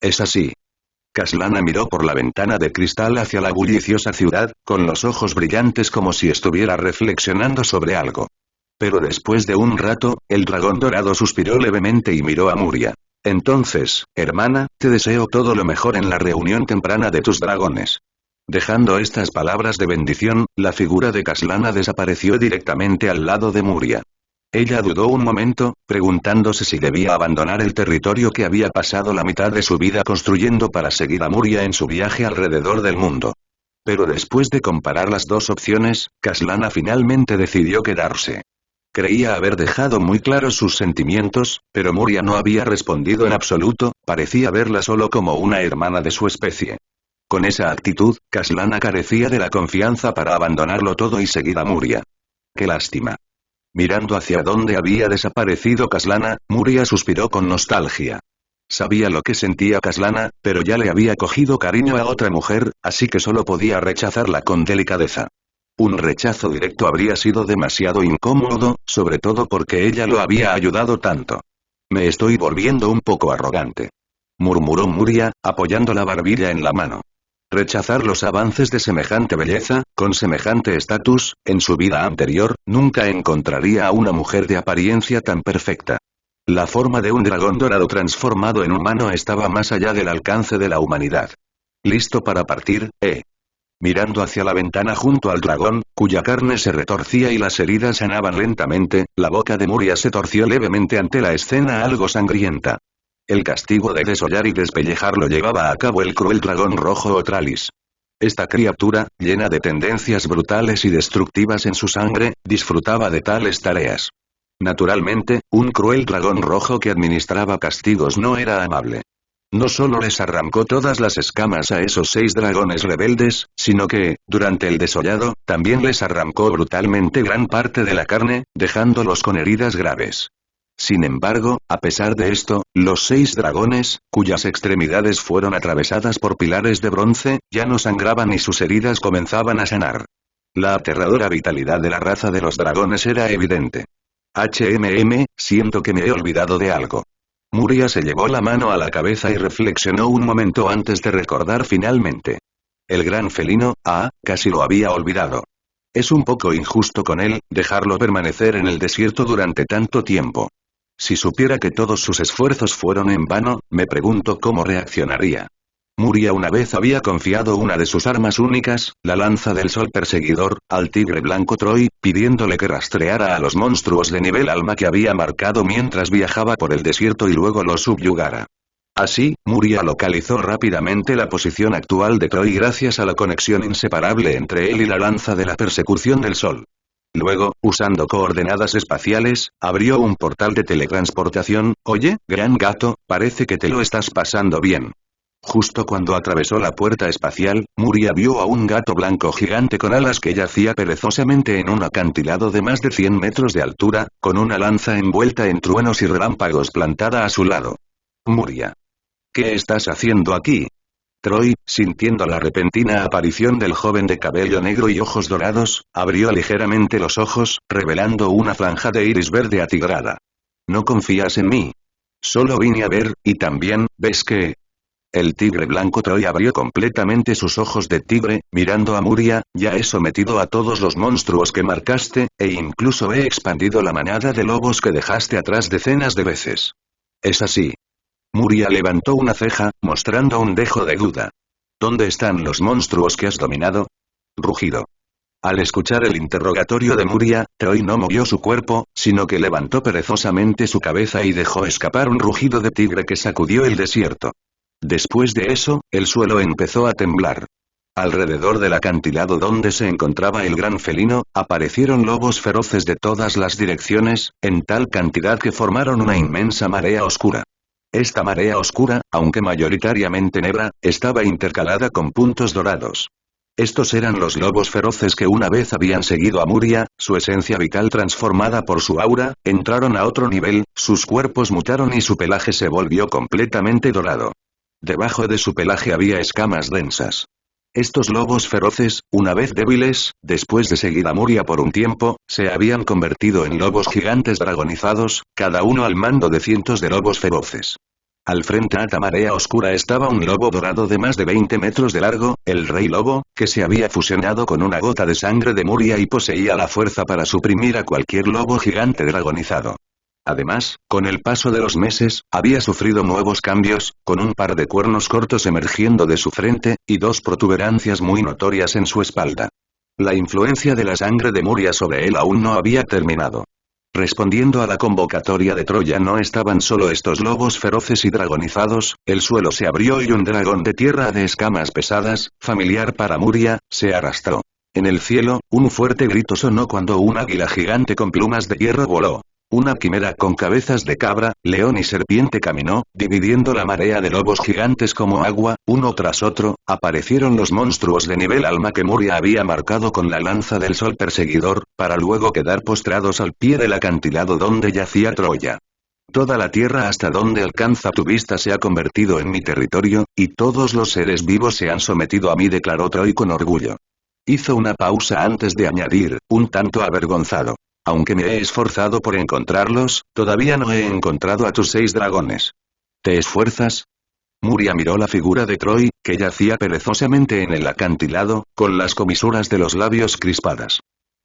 S1: Es así. Kaslana miró por la ventana de cristal hacia la bulliciosa ciudad, con los ojos brillantes como si estuviera reflexionando sobre algo. Pero después de un rato, el dragón dorado suspiró levemente y miró a Muria. Entonces, hermana, te deseo todo lo mejor en la reunión temprana de tus dragones. Dejando estas palabras de bendición, la figura de Kaslana desapareció directamente al lado de Muria. Ella dudó un momento, preguntándose si debía abandonar el territorio que había pasado la mitad de su vida construyendo para seguir a Muria en su viaje alrededor del mundo. Pero después de comparar las dos opciones, Kaslana finalmente decidió quedarse. Creía haber dejado muy claros sus sentimientos, pero Muria no había respondido en absoluto, parecía verla solo como una hermana de su especie. Con esa actitud, Kaslana carecía de la confianza para abandonarlo todo y seguir a Muria. ¡Qué lástima! Mirando hacia dónde había desaparecido Kaslana, Muria suspiró con nostalgia. Sabía lo que sentía Kaslana, pero ya le había cogido cariño a otra mujer, así que solo podía rechazarla con delicadeza. Un rechazo directo habría sido demasiado incómodo, sobre todo porque ella lo había ayudado tanto. Me estoy volviendo un poco arrogante, murmuró Muria, apoyando la barbilla en la mano. Rechazar los avances de semejante belleza, con semejante estatus, en su vida anterior, nunca encontraría a una mujer de apariencia tan perfecta. La forma de un dragón dorado transformado en humano estaba más allá del alcance de la humanidad. ¿Listo para partir, Mirando hacia la ventana junto al dragón, cuya carne se retorcía y las heridas sanaban lentamente, la boca de Muria se torció levemente ante la escena algo sangrienta. El castigo de desollar y despellejar lo llevaba a cabo el cruel dragón rojo Otralis. Esta criatura, llena de tendencias brutales y destructivas en su sangre, disfrutaba de tales tareas. Naturalmente, un cruel dragón rojo que administraba castigos no era amable. No solo les arrancó todas las escamas a esos 6 dragones rebeldes, sino que, durante el desollado, también les arrancó brutalmente gran parte de la carne, dejándolos con heridas graves. Sin embargo, a pesar de esto, los 6 dragones, cuyas extremidades fueron atravesadas por pilares de bronce, ya no sangraban y sus heridas comenzaban a sanar. La aterradora vitalidad de la raza de los dragones era evidente. Siento que me he olvidado de algo. Muria se llevó la mano a la cabeza y reflexionó un momento antes de recordar finalmente. El gran felino, casi lo había olvidado. Es un poco injusto con él, dejarlo permanecer en el desierto durante tanto tiempo. Si supiera que todos sus esfuerzos fueron en vano, me pregunto cómo reaccionaría. Muria una vez había confiado una de sus armas únicas, la lanza del sol perseguidor, al tigre blanco Troy, pidiéndole que rastreara a los monstruos de nivel alma que había marcado mientras viajaba por el desierto y luego los subyugara. Así, Muria localizó rápidamente la posición actual de Troy gracias a la conexión inseparable entre él y la lanza de la persecución del sol. Luego, usando coordenadas espaciales, abrió un portal de teletransportación. Oye, gran gato, parece que te lo estás pasando bien. Justo cuando atravesó la puerta espacial, Muria vio a un gato blanco gigante con alas que yacía perezosamente en un acantilado de más de 100 metros de altura, con una lanza envuelta en truenos y relámpagos plantada a su lado. Muria. ¿Qué estás haciendo aquí? Troy, sintiendo la repentina aparición del joven de cabello negro y ojos dorados, abrió ligeramente los ojos, revelando una franja de iris verde atigrada. ¿No confías en mí? Solo vine a ver, y también, ¿ves qué? El tigre blanco Troy abrió completamente sus ojos de tigre, mirando a Muria. Ya he sometido a todos los monstruos que marcaste, e incluso he expandido la manada de lobos que dejaste atrás decenas de veces. Es así. Muria levantó una ceja, mostrando un dejo de duda. ¿Dónde están los monstruos que has dominado? Rugido. Al escuchar el interrogatorio de Muria, Troy no movió su cuerpo, sino que levantó perezosamente su cabeza y dejó escapar un rugido de tigre que sacudió el desierto. Después de eso, el suelo empezó a temblar. Alrededor del acantilado donde se encontraba el gran felino, aparecieron lobos feroces de todas las direcciones, en tal cantidad que formaron una inmensa marea oscura. Esta marea oscura, aunque mayoritariamente negra, estaba intercalada con puntos dorados. Estos eran los lobos feroces que una vez habían seguido a Muria, su esencia vital transformada por su aura, entraron a otro nivel, sus cuerpos mutaron y su pelaje se volvió completamente dorado. Debajo de su pelaje había escamas densas. Estos lobos feroces, una vez débiles, después de seguir a Muria por un tiempo, se habían convertido en lobos gigantes dragonizados, cada uno al mando de cientos de lobos feroces. Al frente a esta marea oscura estaba un lobo dorado de más de 20 metros de largo, el rey lobo, que se había fusionado con una gota de sangre de Muria y poseía la fuerza para suprimir a cualquier lobo gigante dragonizado. Además, con el paso de los meses, había sufrido nuevos cambios, con un par de cuernos cortos emergiendo de su frente, y dos protuberancias muy notorias en su espalda. La influencia de la sangre de Muria sobre él aún no había terminado. Respondiendo a la convocatoria de Troya no estaban solo estos lobos feroces y dragonizados, el suelo se abrió y un dragón de tierra de escamas pesadas, familiar para Muria, se arrastró. En el cielo, un fuerte grito sonó cuando un águila gigante con plumas de hierro voló. Una quimera con cabezas de cabra, león y serpiente caminó, dividiendo la marea de lobos gigantes como agua, uno tras otro, aparecieron los monstruos de nivel alma que Muria había marcado con la lanza del sol perseguidor, para luego quedar postrados al pie del acantilado donde yacía Troya. Toda la tierra hasta donde alcanza tu vista se ha convertido en mi territorio, y todos los seres vivos se han sometido a mí, declaró Troy con orgullo. Hizo una pausa antes de añadir, un tanto avergonzado. Aunque me he esforzado por encontrarlos, todavía no he encontrado a tus 6 dragones. ¿Te esfuerzas? Muria miró la figura de Troy, que yacía perezosamente en el acantilado, con las comisuras de los labios crispadas.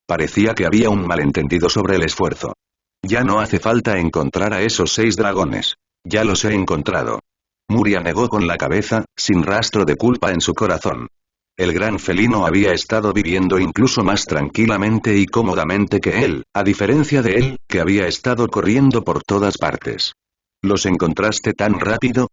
S1: Parecía que había un malentendido sobre el esfuerzo. Ya no hace falta encontrar a esos 6 dragones. Ya los he encontrado. Muria negó con la cabeza, sin rastro de culpa en su corazón. El gran felino había estado viviendo incluso más tranquilamente y cómodamente que él, a diferencia de él, que había estado corriendo por todas partes. ¿Los encontraste tan rápido?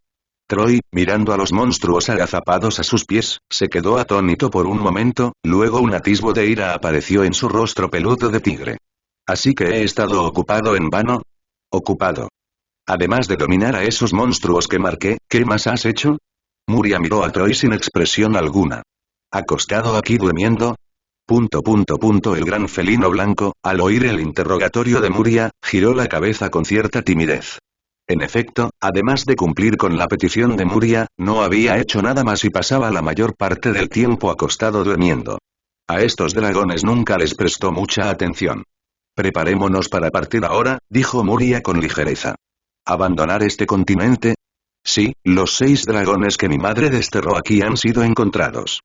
S1: Troy, mirando a los monstruos agazapados a sus pies, se quedó atónito por un momento, luego un atisbo de ira apareció en su rostro peludo de tigre. ¿Así que he estado ocupado en vano? Ocupado. Además de dominar a esos monstruos que marqué, ¿qué más has hecho? Muria miró a Troy sin expresión alguna. ¿Acostado aquí durmiendo? El gran felino blanco, al oír el interrogatorio de Muria, giró la cabeza con cierta timidez. En efecto, además de cumplir con la petición de Muria, no había hecho nada más y pasaba la mayor parte del tiempo acostado durmiendo. A estos dragones nunca les prestó mucha atención. Preparémonos para partir ahora, dijo Muria con ligereza. ¿Abandonar este continente? Sí, los 6 dragones que mi madre desterró aquí han sido encontrados.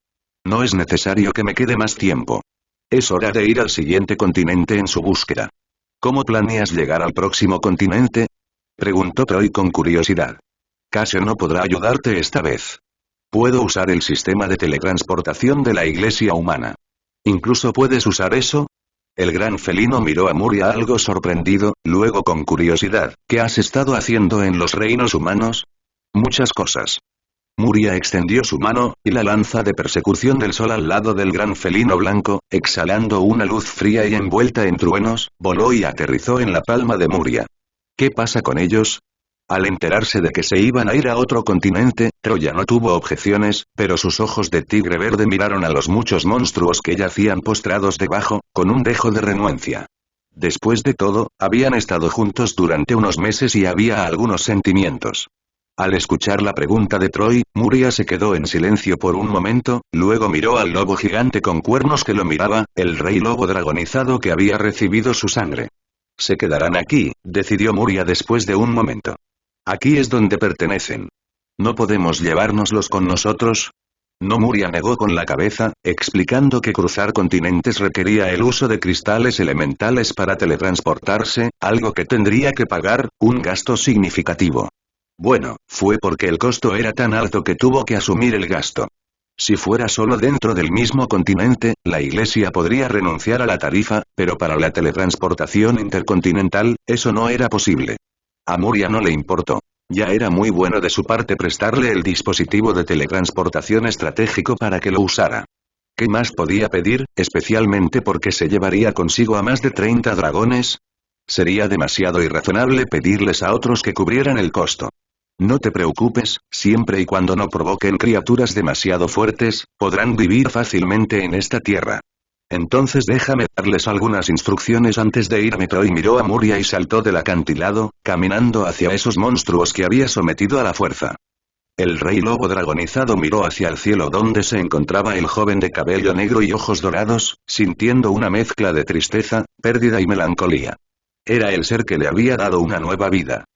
S1: No es necesario que me quede más tiempo. Es hora de ir al siguiente continente en su búsqueda. ¿Cómo planeas llegar al próximo continente? Preguntó Troy con curiosidad. Casio no podrá ayudarte esta vez. Puedo usar el sistema de teletransportación de la iglesia humana. ¿Incluso puedes usar eso? El gran felino miró a Muria algo sorprendido, luego con curiosidad. ¿Qué has estado haciendo en los reinos humanos? Muchas cosas. Muria extendió su mano, y la lanza de persecución del sol al lado del gran felino blanco, exhalando una luz fría y envuelta en truenos, voló y aterrizó en la palma de Muria. ¿Qué pasa con ellos? Al enterarse de que se iban a ir a otro continente, Troya no tuvo objeciones, pero sus ojos de tigre verde miraron a los muchos monstruos que yacían postrados debajo, con un dejo de renuencia. Después de todo, habían estado juntos durante unos meses y había algunos sentimientos. Al escuchar la pregunta de Troy, Muria se quedó en silencio por un momento, luego miró al lobo gigante con cuernos que lo miraba, el rey lobo dragonizado que había recibido su sangre. Se quedarán aquí, decidió Muria después de un momento. Aquí es donde pertenecen. ¿No podemos llevárnoslos con nosotros? No, Muria negó con la cabeza, explicando que cruzar continentes requería el uso de cristales elementales para teletransportarse, algo que tendría que pagar, un gasto significativo. Bueno, fue porque el costo era tan alto que tuvo que asumir el gasto. Si fuera solo dentro del mismo continente, la iglesia podría renunciar a la tarifa, pero para la teletransportación intercontinental, eso no era posible. A Muria no le importó. Ya era muy bueno de su parte prestarle el dispositivo de teletransportación estratégico para que lo usara. ¿Qué más podía pedir, especialmente porque se llevaría consigo a más de 30 dragones? Sería demasiado irrazonable pedirles a otros que cubrieran el costo. No te preocupes, siempre y cuando no provoquen criaturas demasiado fuertes, podrán vivir fácilmente en esta tierra. Entonces déjame darles algunas instrucciones antes de irme. Troy miró a Muria y saltó del acantilado, caminando hacia esos monstruos que había sometido a la fuerza. El rey lobo dragonizado miró hacia el cielo donde se encontraba el joven de cabello negro y ojos dorados, sintiendo una mezcla de tristeza, pérdida y melancolía. Era el ser que le había dado una nueva vida.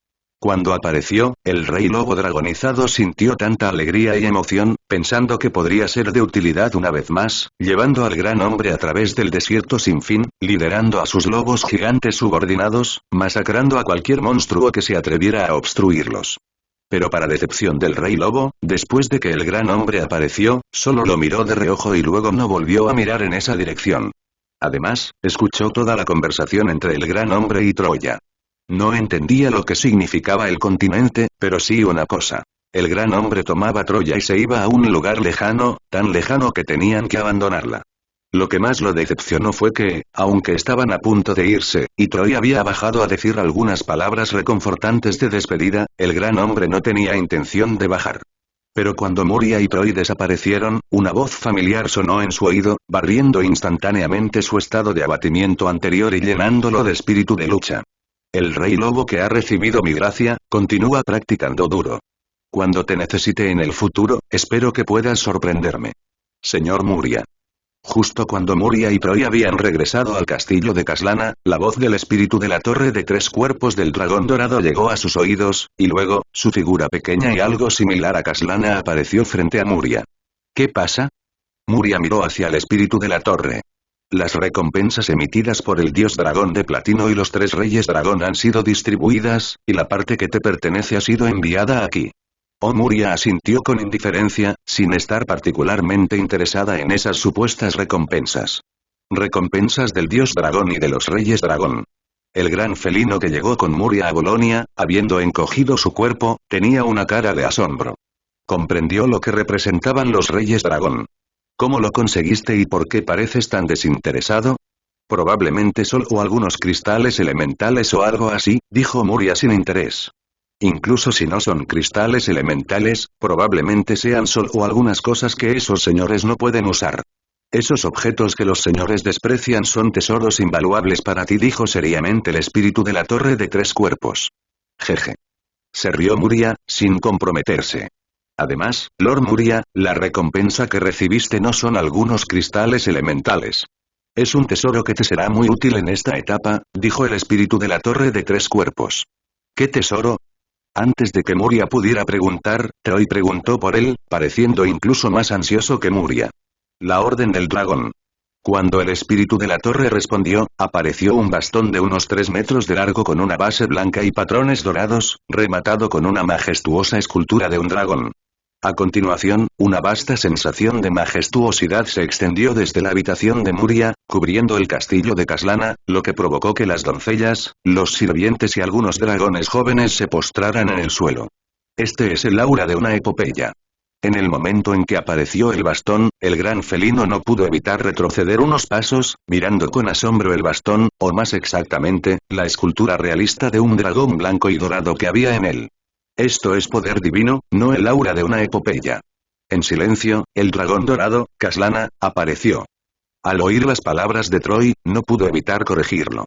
S1: Cuando apareció, el rey lobo dragonizado sintió tanta alegría y emoción, pensando que podría ser de utilidad una vez más, llevando al gran hombre a través del desierto sin fin, liderando a sus lobos gigantes subordinados, masacrando a cualquier monstruo que se atreviera a obstruirlos. Pero para decepción del rey lobo, después de que el gran hombre apareció, solo lo miró de reojo y luego no volvió a mirar en esa dirección. Además, escuchó toda la conversación entre el gran hombre y Troya. No entendía lo que significaba el continente, pero sí una cosa. El gran hombre tomaba Troya y se iba a un lugar lejano, tan lejano que tenían que abandonarla. Lo que más lo decepcionó fue que, aunque estaban a punto de irse, y Troy había bajado a decir algunas palabras reconfortantes de despedida, el gran hombre no tenía intención de bajar. Pero cuando Muria y Troy desaparecieron, una voz familiar sonó en su oído, barriendo instantáneamente su estado de abatimiento anterior y llenándolo de espíritu de lucha. El rey lobo que ha recibido mi gracia, continúa practicando duro. Cuando te necesite en el futuro, espero que puedas sorprenderme. Señor Muria. Justo cuando Muria y Troy habían regresado al castillo de Caslana, la voz del espíritu de la torre de 3 cuerpos del dragón dorado llegó a sus oídos, y luego, su figura pequeña y algo similar a Caslana apareció frente a Muria. ¿Qué pasa? Muria miró hacia el espíritu de la torre. Las recompensas emitidas por el dios dragón de platino y los 3 reyes dragón han sido distribuidas, y la parte que te pertenece ha sido enviada aquí. Muria asintió con indiferencia, sin estar particularmente interesada en esas supuestas recompensas. Recompensas del dios dragón y de los reyes dragón. El gran felino que llegó con Muria a Bolonia, habiendo encogido su cuerpo, tenía una cara de asombro. Comprendió lo que representaban los reyes dragón. ¿Cómo lo conseguiste y por qué pareces tan desinteresado? Probablemente solo algunos cristales elementales o algo así, dijo Muria sin interés. Incluso si no son cristales elementales, probablemente sean solo algunas cosas que esos señores no pueden usar. Esos objetos que los señores desprecian son tesoros invaluables para ti, dijo seriamente el espíritu de la torre de 3 cuerpos. Jeje. Se rió Muria, sin comprometerse. Además, Lord Muria, la recompensa que recibiste no son algunos cristales elementales. Es un tesoro que te será muy útil en esta etapa, dijo el espíritu de la torre de 3 cuerpos. ¿Qué tesoro? Antes de que Muria pudiera preguntar, Troy preguntó por él, pareciendo incluso más ansioso que Muria. La orden del dragón. Cuando el espíritu de la torre respondió, apareció un bastón de unos 3 metros de largo con una base blanca y patrones dorados, rematado con una majestuosa escultura de un dragón. A continuación, una vasta sensación de majestuosidad se extendió desde la habitación de Muria, cubriendo el castillo de Caslana, lo que provocó que las doncellas, los sirvientes y algunos dragones jóvenes se postraran en el suelo. Este es el aura de una epopeya. En el momento en que apareció el bastón, el gran felino no pudo evitar retroceder unos pasos, mirando con asombro el bastón, o más exactamente, la escultura realista de un dragón blanco y dorado que había en él. Esto es poder divino, no el aura de una epopeya. En silencio, el dragón dorado, Kaslana, apareció. Al oír las palabras de Troy, no pudo evitar corregirlo.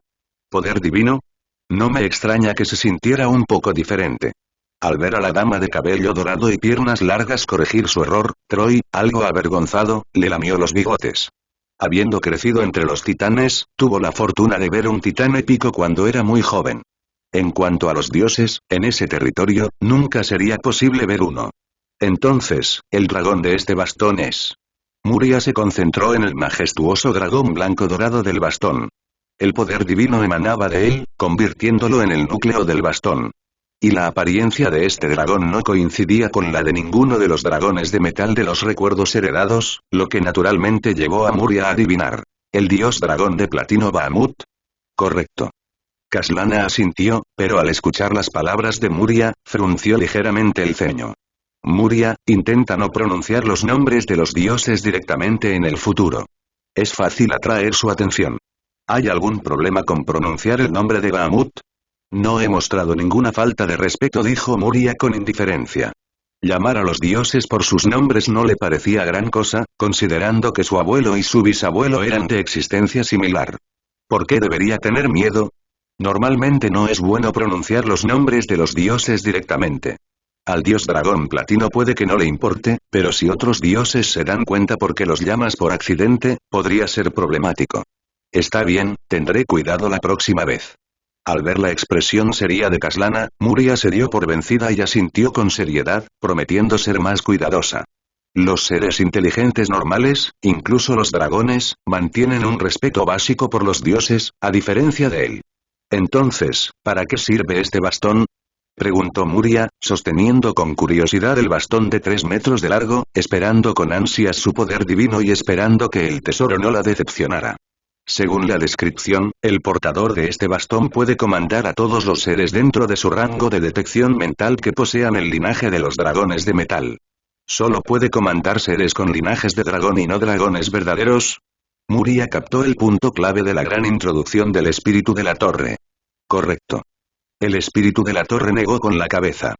S1: ¿Poder divino? No me extraña que se sintiera un poco diferente. Al ver a la dama de cabello dorado y piernas largas corregir su error, Troy, algo avergonzado, le lamió los bigotes. Habiendo crecido entre los titanes, tuvo la fortuna de ver un titán épico cuando era muy joven. En cuanto a los dioses, en ese territorio, nunca sería posible ver uno. Entonces, el dragón de este bastón es. Muria se concentró en el majestuoso dragón blanco dorado del bastón. El poder divino emanaba de él, convirtiéndolo en el núcleo del bastón. Y la apariencia de este dragón no coincidía con la de ninguno de los dragones de metal de los recuerdos heredados, lo que naturalmente llevó a Muria a adivinar. ¿El dios dragón de platino Bahamut? Correcto. Kaslana asintió, pero al escuchar las palabras de Muria, frunció ligeramente el ceño. Muria, intenta no pronunciar los nombres de los dioses directamente en el futuro. Es fácil atraer su atención. ¿Hay algún problema con pronunciar el nombre de Bahamut? No he mostrado ninguna falta de respeto, dijo Muria con indiferencia. Llamar a los dioses por sus nombres no le parecía gran cosa, considerando que su abuelo y su bisabuelo eran de existencia similar. ¿Por qué debería tener miedo? Normalmente no es bueno pronunciar los nombres de los dioses directamente. Al dios dragón platino puede que no le importe, pero si otros dioses se dan cuenta porque los llamas por accidente, podría ser problemático. Está bien, tendré cuidado la próxima vez. Al ver la expresión seria de Kaslana, Muria se dio por vencida y asintió con seriedad, prometiendo ser más cuidadosa. Los seres inteligentes normales, incluso los dragones, mantienen un respeto básico por los dioses, a diferencia de él. Entonces, ¿para qué sirve este bastón? Preguntó Muria, sosteniendo con curiosidad el bastón de 3 metros de largo, esperando con ansias su poder divino y esperando que el tesoro no la decepcionara. Según la descripción, el portador de este bastón puede comandar a todos los seres dentro de su rango de detección mental que posean el linaje de los dragones de metal. ¿Solo puede comandar seres con linajes de dragón y no dragones verdaderos? Muria captó el punto clave de la gran introducción del espíritu de la torre. Correcto. El espíritu de la torre negó con la cabeza.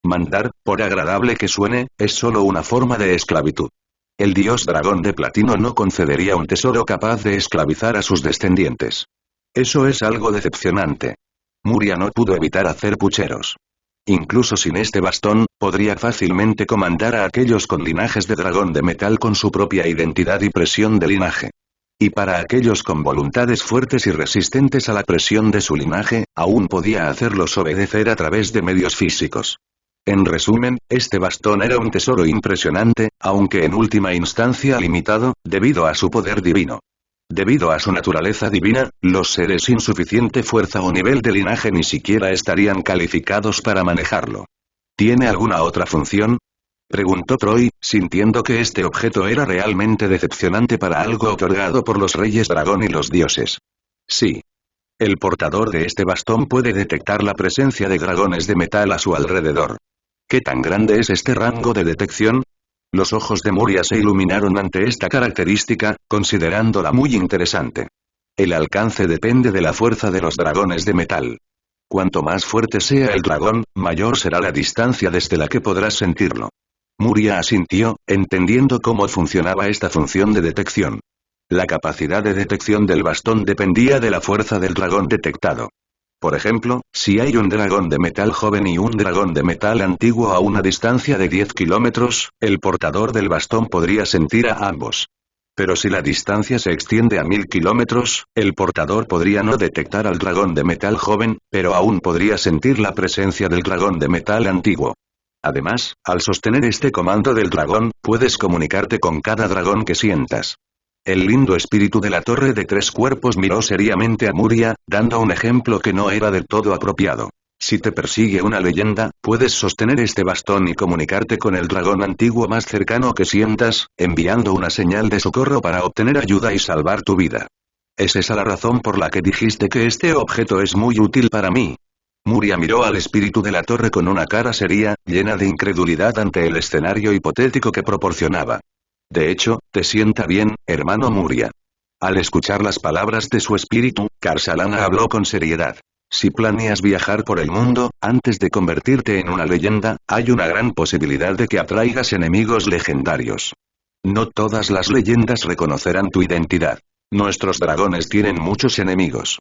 S1: Mandar, por agradable que suene, es solo una forma de esclavitud. El dios dragón de platino no concedería un tesoro capaz de esclavizar a sus descendientes. Eso es algo decepcionante. Muria no pudo evitar hacer pucheros. Incluso sin este bastón, podría fácilmente comandar a aquellos con linajes de dragón de metal con su propia identidad y presión de linaje. Y para aquellos con voluntades fuertes y resistentes a la presión de su linaje, aún podía hacerlos obedecer a través de medios físicos. En resumen, este bastón era un tesoro impresionante, aunque en última instancia limitado, debido a su poder divino. Debido a su naturaleza divina, los seres sin suficiente fuerza o nivel de linaje ni siquiera estarían calificados para manejarlo. ¿Tiene alguna otra función? Preguntó Troy, sintiendo que este objeto era realmente decepcionante para algo otorgado por los reyes dragón y los dioses. Sí. El portador de este bastón puede detectar la presencia de dragones de metal a su alrededor. ¿Qué tan grande es este rango de detección? Los ojos de Muria se iluminaron ante esta característica, considerándola muy interesante. El alcance depende de la fuerza de los dragones de metal. Cuanto más fuerte sea el dragón, mayor será la distancia desde la que podrás sentirlo. Muria asintió, entendiendo cómo funcionaba esta función de detección. La capacidad de detección del bastón dependía de la fuerza del dragón detectado. Por ejemplo, si hay un dragón de metal joven y un dragón de metal antiguo a una distancia de 10 kilómetros, el portador del bastón podría sentir a ambos. Pero si la distancia se extiende a 1000 kilómetros, el portador podría no detectar al dragón de metal joven, pero aún podría sentir la presencia del dragón de metal antiguo. Además, al sostener este comando del dragón, puedes comunicarte con cada dragón que sientas. El lindo espíritu de la torre de 3 cuerpos miró seriamente a Muria, dando un ejemplo que no era del todo apropiado. Si te persigue una leyenda, puedes sostener este bastón y comunicarte con el dragón antiguo más cercano que sientas, enviando una señal de socorro para obtener ayuda y salvar tu vida. ¿Es esa la razón por la que dijiste que este objeto es muy útil para mí? Muria miró al espíritu de la torre con una cara seria, llena de incredulidad ante el escenario hipotético que proporcionaba. De hecho, te sienta bien, hermano Muria. Al escuchar las palabras de su espíritu, Kaslana habló con seriedad. Si planeas viajar por el mundo, antes de convertirte en una leyenda, hay una gran posibilidad de que atraigas enemigos legendarios. No todas las leyendas reconocerán tu identidad. Nuestros dragones tienen muchos enemigos.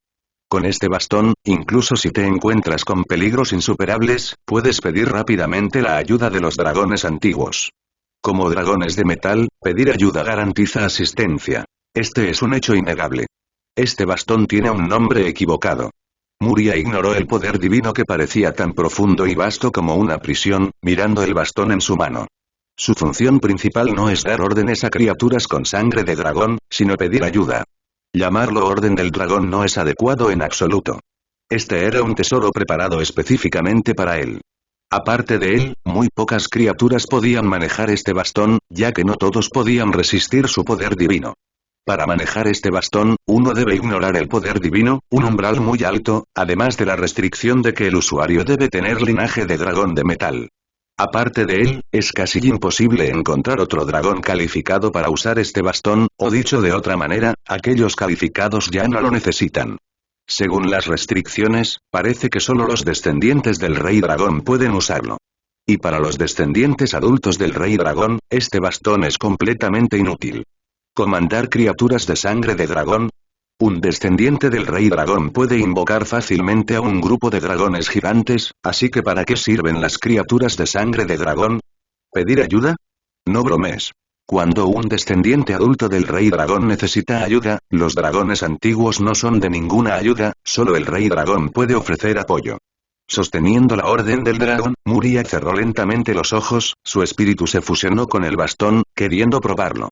S1: Con este bastón, incluso si te encuentras con peligros insuperables, puedes pedir rápidamente la ayuda de los dragones antiguos. Como dragones de metal, pedir ayuda garantiza asistencia. Este es un hecho innegable. Este bastón tiene un nombre equivocado. Muria ignoró el poder divino que parecía tan profundo y vasto como una prisión, mirando el bastón en su mano. Su función principal no es dar órdenes a criaturas con sangre de dragón, sino pedir ayuda. Llamarlo Orden del Dragón no es adecuado en absoluto. Este era un tesoro preparado específicamente para él. Aparte de él, muy pocas criaturas podían manejar este bastón, ya que no todos podían resistir su poder divino. Para manejar este bastón, uno debe ignorar el poder divino, un umbral muy alto, además de la restricción de que el usuario debe tener linaje de dragón de metal. Aparte de él, es casi imposible encontrar otro dragón calificado para usar este bastón, o dicho de otra manera, aquellos calificados ya no lo necesitan. Según las restricciones, parece que solo los descendientes del Rey Dragón pueden usarlo. Y para los descendientes adultos del Rey Dragón, este bastón es completamente inútil. ¿Comandar criaturas de sangre de dragón? Un descendiente del Rey Dragón puede invocar fácilmente a un grupo de dragones gigantes, así que ¿para qué sirven las criaturas de sangre de dragón? ¿Pedir ayuda? No bromees. Cuando un descendiente adulto del Rey Dragón necesita ayuda, los dragones antiguos no son de ninguna ayuda, solo el Rey Dragón puede ofrecer apoyo. Sosteniendo la Orden del Dragón, Muria cerró lentamente los ojos, su espíritu se fusionó con el bastón, queriendo probarlo.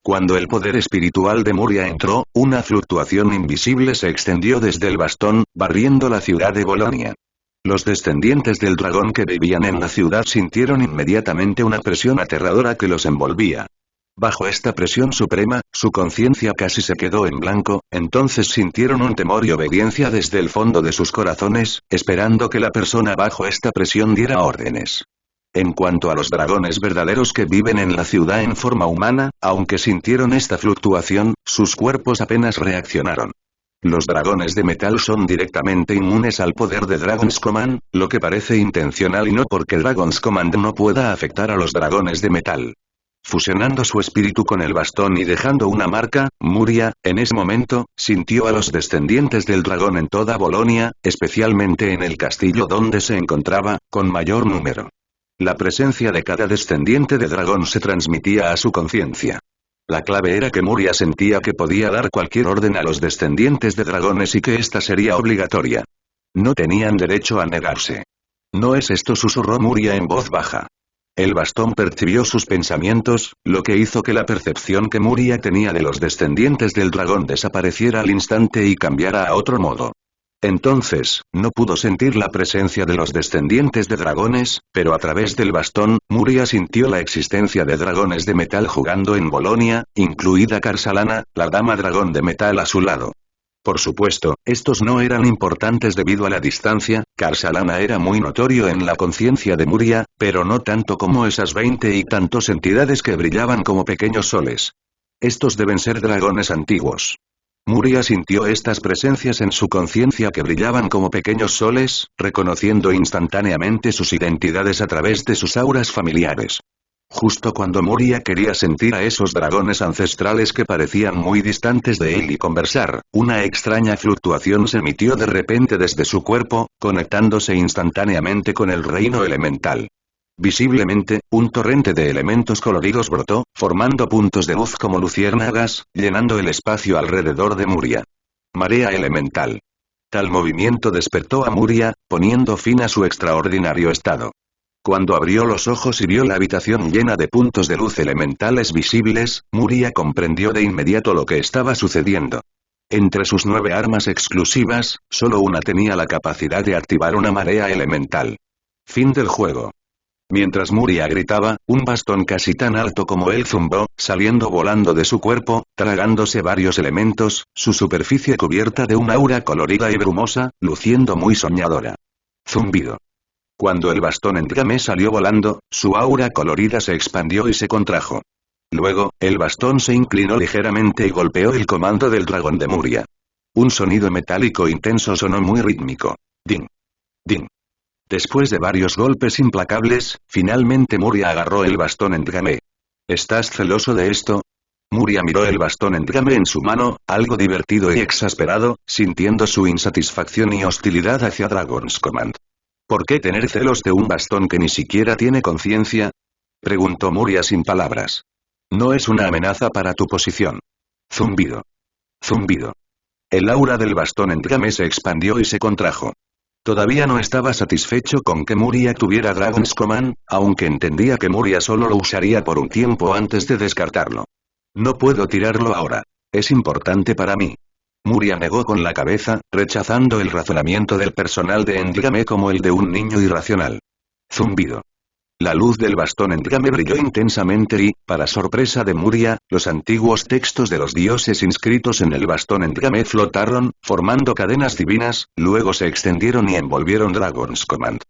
S1: Cuando el poder espiritual de Muria entró, una fluctuación invisible se extendió desde el bastón, barriendo la ciudad de Bolonia. Los descendientes del dragón que vivían en la ciudad sintieron inmediatamente una presión aterradora que los envolvía. Bajo esta presión suprema, su conciencia casi se quedó en blanco, entonces sintieron un temor y obediencia desde el fondo de sus corazones, esperando que la persona bajo esta presión diera órdenes. En cuanto a los dragones verdaderos que viven en la ciudad en forma humana, aunque sintieron esta fluctuación, sus cuerpos apenas reaccionaron. Los dragones de metal son directamente inmunes al poder de Dragon's Command, lo que parece intencional y no porque Dragon's Command no pueda afectar a los dragones de metal. Fusionando su espíritu con el bastón y dejando una marca, Muria, en ese momento, sintió a los descendientes del dragón en toda Bolonia, especialmente en el castillo donde se encontraba, con mayor número. La presencia de cada descendiente de dragón se transmitía a su conciencia. La clave era que Muria sentía que podía dar cualquier orden a los descendientes de dragones y que esta sería obligatoria. No tenían derecho a negarse. ¿No es esto?, susurró Muria en voz baja. El bastón percibió sus pensamientos, lo que hizo que la percepción que Muria tenía de los descendientes del dragón desapareciera al instante y cambiara a otro modo. Entonces, no pudo sentir la presencia de los descendientes de dragones, pero a través del bastón, Muria sintió la existencia de dragones de metal jugando en Bolonia, incluida Karsalana, la dama dragón de metal a su lado. Por supuesto, estos no eran importantes debido a la distancia, Karsalana era muy notorio en la conciencia de Muria, pero no tanto como esas 20 y tantos entidades que brillaban como pequeños soles. Estos deben ser dragones antiguos. Muria sintió estas presencias en su conciencia que brillaban como pequeños soles, reconociendo instantáneamente sus identidades a través de sus auras familiares. Justo cuando Muria quería sentir a esos dragones ancestrales que parecían muy distantes de él y conversar, una extraña fluctuación se emitió de repente desde su cuerpo, conectándose instantáneamente con el reino elemental. Visiblemente, un torrente de elementos coloridos brotó, formando puntos de luz como luciérnagas, llenando el espacio alrededor de Muria. Marea elemental. Tal movimiento despertó a Muria, poniendo fin a su extraordinario estado. Cuando abrió los ojos y vio la habitación llena de puntos de luz elementales visibles, Muria comprendió de inmediato lo que estaba sucediendo. Entre sus 9 armas exclusivas, solo una tenía la capacidad de activar una marea elemental. Fin del juego. Mientras Muria gritaba, un bastón casi tan alto como él zumbó, saliendo volando de su cuerpo, tragándose varios elementos, su superficie cubierta de un aura colorida y brumosa, luciendo muy soñadora. Zumbido. Cuando el bastón en llame salió volando, su aura colorida se expandió y se contrajo. Luego, el bastón se inclinó ligeramente y golpeó el comando del dragón de Muria. Un sonido metálico intenso sonó muy rítmico. Ding. Ding. Después de varios golpes implacables, finalmente Muria agarró el bastón Endgame. ¿Estás celoso de esto? Muria miró el bastón Endgame en su mano, algo divertido y exasperado, sintiendo su insatisfacción y hostilidad hacia Dragon's Command. ¿Por qué tener celos de un bastón que ni siquiera tiene conciencia? Preguntó Muria sin palabras. No es una amenaza para tu posición. Zumbido. Zumbido. El aura del bastón Endgame se expandió y se contrajo. Todavía no estaba satisfecho con que Muria tuviera Dragon's Command, aunque entendía que Muria solo lo usaría por un tiempo antes de descartarlo. No puedo tirarlo ahora. Es importante para mí. Muria negó con la cabeza, rechazando el razonamiento del personal de Endgame como el de un niño irracional. Zumbido. La luz del bastón Endgame brilló intensamente y, para sorpresa de Muria, los antiguos textos de los dioses inscritos en el bastón Endgame flotaron, formando cadenas divinas, luego se extendieron y envolvieron Dragon's Command.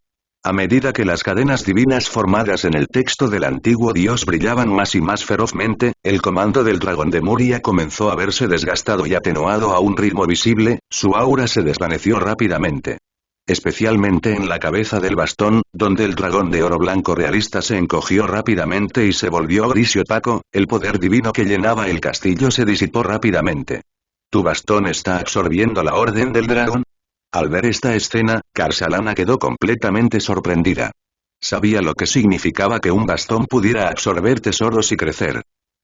S1: A medida que las cadenas divinas formadas en el texto del antiguo dios brillaban más y más ferozmente, el comando del dragón de Muria comenzó a verse desgastado y atenuado a un ritmo visible, su aura se desvaneció rápidamente. Especialmente en la cabeza del bastón, donde el dragón de oro blanco realista se encogió rápidamente y se volvió gris y opaco, el poder divino que llenaba el castillo se disipó rápidamente. ¿Tu bastón está absorbiendo la orden del dragón? Al ver esta escena, Karsalana quedó completamente sorprendida. Sabía lo que significaba que un bastón pudiera absorber tesoros y crecer.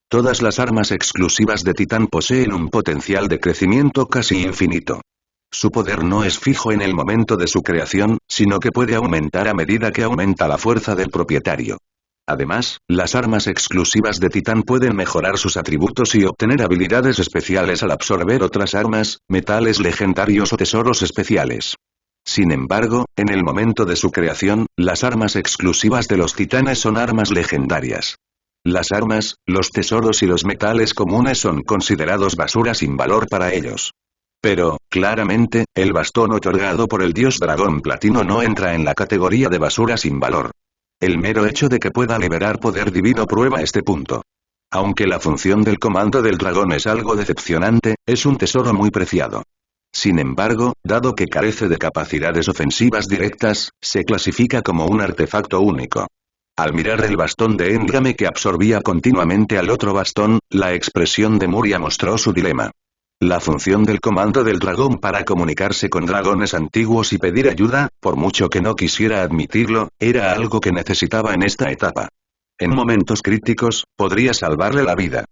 S1: Todas las armas exclusivas de Titán poseen un potencial de crecimiento casi infinito. Su poder no es fijo en el momento de su creación, sino que puede aumentar a medida que aumenta la fuerza del propietario. Además, las armas exclusivas de Titán pueden mejorar sus atributos y obtener habilidades especiales al absorber otras armas, metales legendarios o tesoros especiales. Sin embargo, en el momento de su creación, las armas exclusivas de los titanes son armas legendarias. Las armas, los tesoros y los metales comunes son considerados basura sin valor para ellos. Pero, claramente, el bastón otorgado por el dios dragón platino no entra en la categoría de basura sin valor. El mero hecho de que pueda liberar poder divino prueba este punto. Aunque la función del comando del dragón es algo decepcionante, es un tesoro muy preciado. Sin embargo, dado que carece de capacidades ofensivas directas, se clasifica como un artefacto único. Al mirar el bastón de Endgame que absorbía continuamente al otro bastón, la expresión de Muria mostró su dilema. La función del comando del dragón para comunicarse con dragones antiguos y pedir ayuda, por mucho que no quisiera admitirlo, era algo que necesitaba en esta etapa. En momentos críticos, podría salvarle la vida.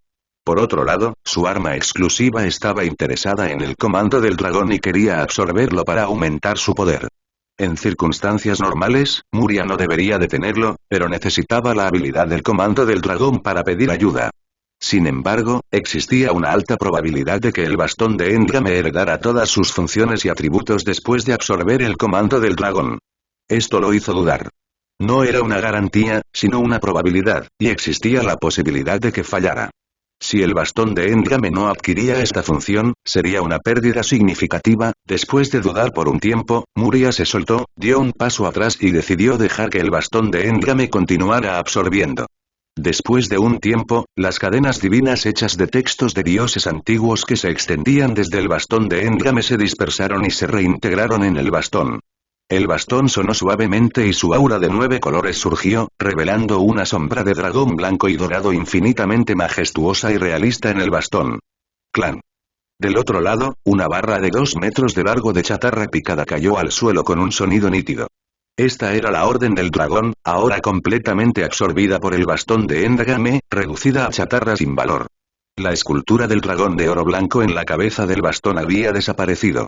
S1: Por otro lado, su arma exclusiva estaba interesada en el comando del dragón y quería absorberlo para aumentar su poder. En circunstancias normales, Muria no debería detenerlo, pero necesitaba la habilidad del comando del dragón para pedir ayuda. Sin embargo, existía una alta probabilidad de que el bastón de Endgame heredara todas sus funciones y atributos después de absorber el comando del dragón. Esto lo hizo dudar. No era una garantía, sino una probabilidad, y existía la posibilidad de que fallara. Si el bastón de Endgame no adquiría esta función, sería una pérdida significativa. Después de dudar por un tiempo, Muria se soltó, dio un paso atrás y decidió dejar que el bastón de Endgame continuara absorbiendo. Después de un tiempo, las cadenas divinas hechas de textos de dioses antiguos que se extendían desde el bastón de Endgame se dispersaron y se reintegraron en el bastón. El bastón sonó suavemente y su aura de 9 colores surgió, revelando una sombra de dragón blanco y dorado infinitamente majestuosa y realista en el bastón. Clan. Del otro lado, una barra de 2 metros de largo de chatarra picada cayó al suelo con un sonido nítido. Esta era la orden del dragón, ahora completamente absorbida por el bastón de Endgame, reducida a chatarra sin valor. La escultura del dragón de oro blanco en la cabeza del bastón había desaparecido.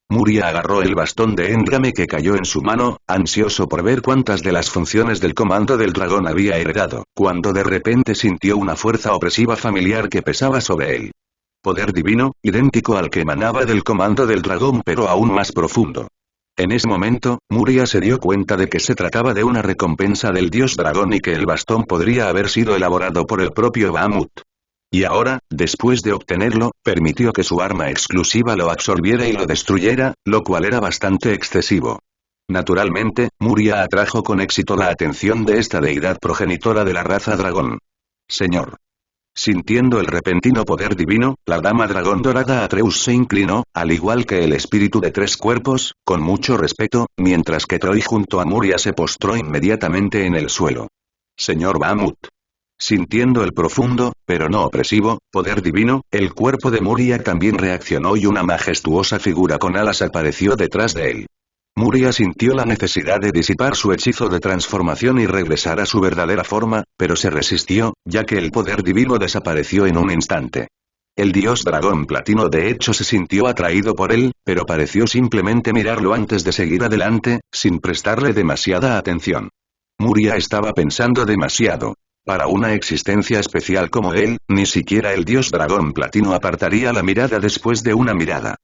S1: Muria agarró el bastón de Endgame que cayó en su mano, ansioso por ver cuántas de las funciones del comando del dragón había heredado, cuando de repente sintió una fuerza opresiva familiar que pesaba sobre él. Poder divino, idéntico al que emanaba del comando del dragón pero aún más profundo. En ese momento, Muria se dio cuenta de que se trataba de una recompensa del dios dragón y que el bastón podría haber sido elaborado por el propio Bahamut. Y ahora, después de obtenerlo, permitió que su arma exclusiva lo absorbiera y lo destruyera, lo cual era bastante excesivo. Naturalmente, Muria atrajo con éxito la atención de esta deidad progenitora de la raza dragón. Señor. Sintiendo el repentino poder divino, la dama dragón dorada Atreus se inclinó, al igual que el espíritu de tres cuerpos, con mucho respeto, mientras que Troy junto a Muria se postró inmediatamente en el suelo. Señor Bahamut. Sintiendo el profundo, pero no opresivo, poder divino, el cuerpo de Muria también reaccionó y una majestuosa figura con alas apareció detrás de él. Muria sintió la necesidad de disipar su hechizo de transformación y regresar a su verdadera forma, pero se resistió, ya que el poder divino desapareció en un instante. El dios dragón platino de hecho se sintió atraído por él, pero pareció simplemente mirarlo antes de seguir adelante, sin prestarle demasiada atención. Muria estaba pensando demasiado. Para una existencia especial como él, ni siquiera el dios dragón platino apartaría la mirada después de una mirada.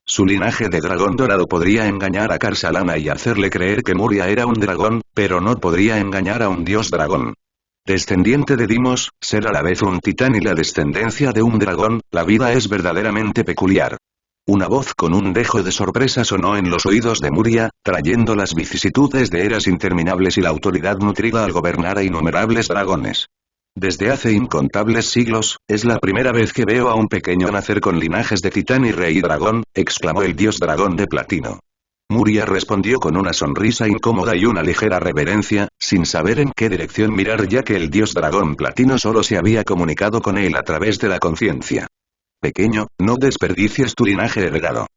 S1: Su linaje de dragón dorado podría engañar a Karsalana y hacerle creer que Muria era un dragón, pero no podría engañar a un dios dragón. Descendiente de Dimos, ser a la vez un titán y la descendencia de un dragón, la vida es verdaderamente peculiar. Una voz con un dejo de sorpresa sonó en los oídos de Muria, trayendo las vicisitudes de eras interminables y la autoridad nutrida al gobernar a innumerables dragones. Desde hace incontables siglos, es la primera vez que veo a un pequeño nacer con linajes de titán y rey dragón, exclamó el dios dragón de platino. Muria respondió con una sonrisa incómoda y una ligera reverencia, sin saber en qué dirección mirar ya que el dios dragón platino solo se había comunicado con él a través de la conciencia. Pequeño, no desperdicies tu linaje heredado.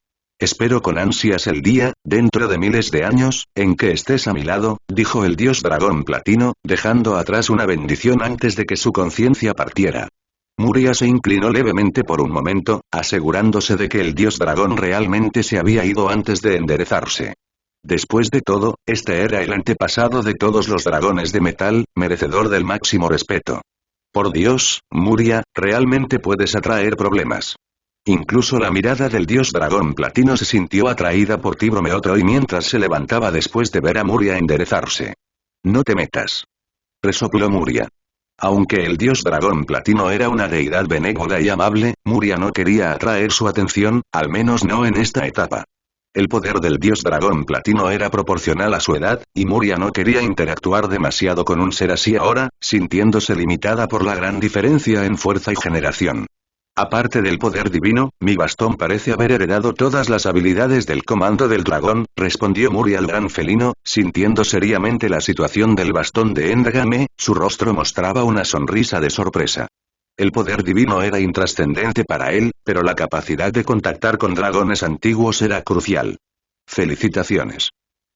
S1: Espero con ansias el día, dentro de miles de años, en que estés a mi lado, dijo el dios dragón platino, dejando atrás una bendición antes de que su conciencia partiera. Muria se inclinó levemente por un momento, asegurándose de que el dios dragón realmente se había ido antes de enderezarse. Después de todo, este era el antepasado de todos los dragones de metal, merecedor del máximo respeto. Por Dios, Muria, realmente puedes atraer problemas. Incluso la mirada del dios dragón platino se sintió atraída por ti, bromeó Troy mientras se levantaba después de ver a Muria enderezarse. No te metas. Resopló Muria. Aunque el dios dragón platino era una deidad benévola y amable, Muria no quería atraer su atención, al menos no en esta etapa. El poder del dios dragón platino era proporcional a su edad, y Muria no quería interactuar demasiado con un ser así ahora, sintiéndose limitada por la gran diferencia en fuerza y generación. Aparte del poder divino, mi bastón parece haber heredado todas las habilidades del comando del dragón, respondió Muria al gran felino, sintiendo seriamente la situación del bastón de Endgame, su rostro mostraba una sonrisa de sorpresa. El poder divino era intrascendente para él, pero la capacidad de contactar con dragones antiguos era crucial. Felicitaciones.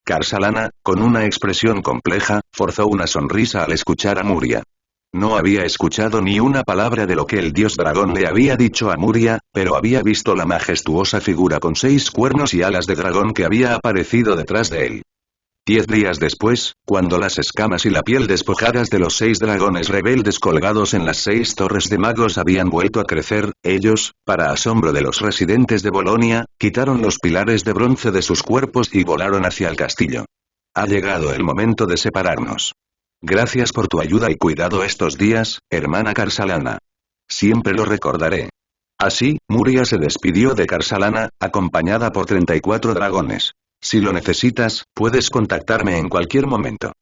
S1: Karsalana, con una expresión compleja, forzó una sonrisa al escuchar a Muria. No había escuchado ni una palabra de lo que el dios dragón le había dicho a Muria, pero había visto la majestuosa figura con 6 cuernos y alas de dragón que había aparecido detrás de él. 10 días después, cuando las escamas y la piel despojadas de los 6 dragones rebeldes colgados en las 6 torres de magos habían vuelto a crecer, ellos, para asombro de los residentes de Bolonia, quitaron los pilares de bronce de sus cuerpos y volaron hacia el castillo. Ha llegado el momento de separarnos. Gracias por tu ayuda y cuidado estos días, hermana Karsalana. Siempre lo recordaré. Así, Muria se despidió de Karsalana, acompañada por 34 dragones. Si lo necesitas, puedes contactarme en cualquier momento.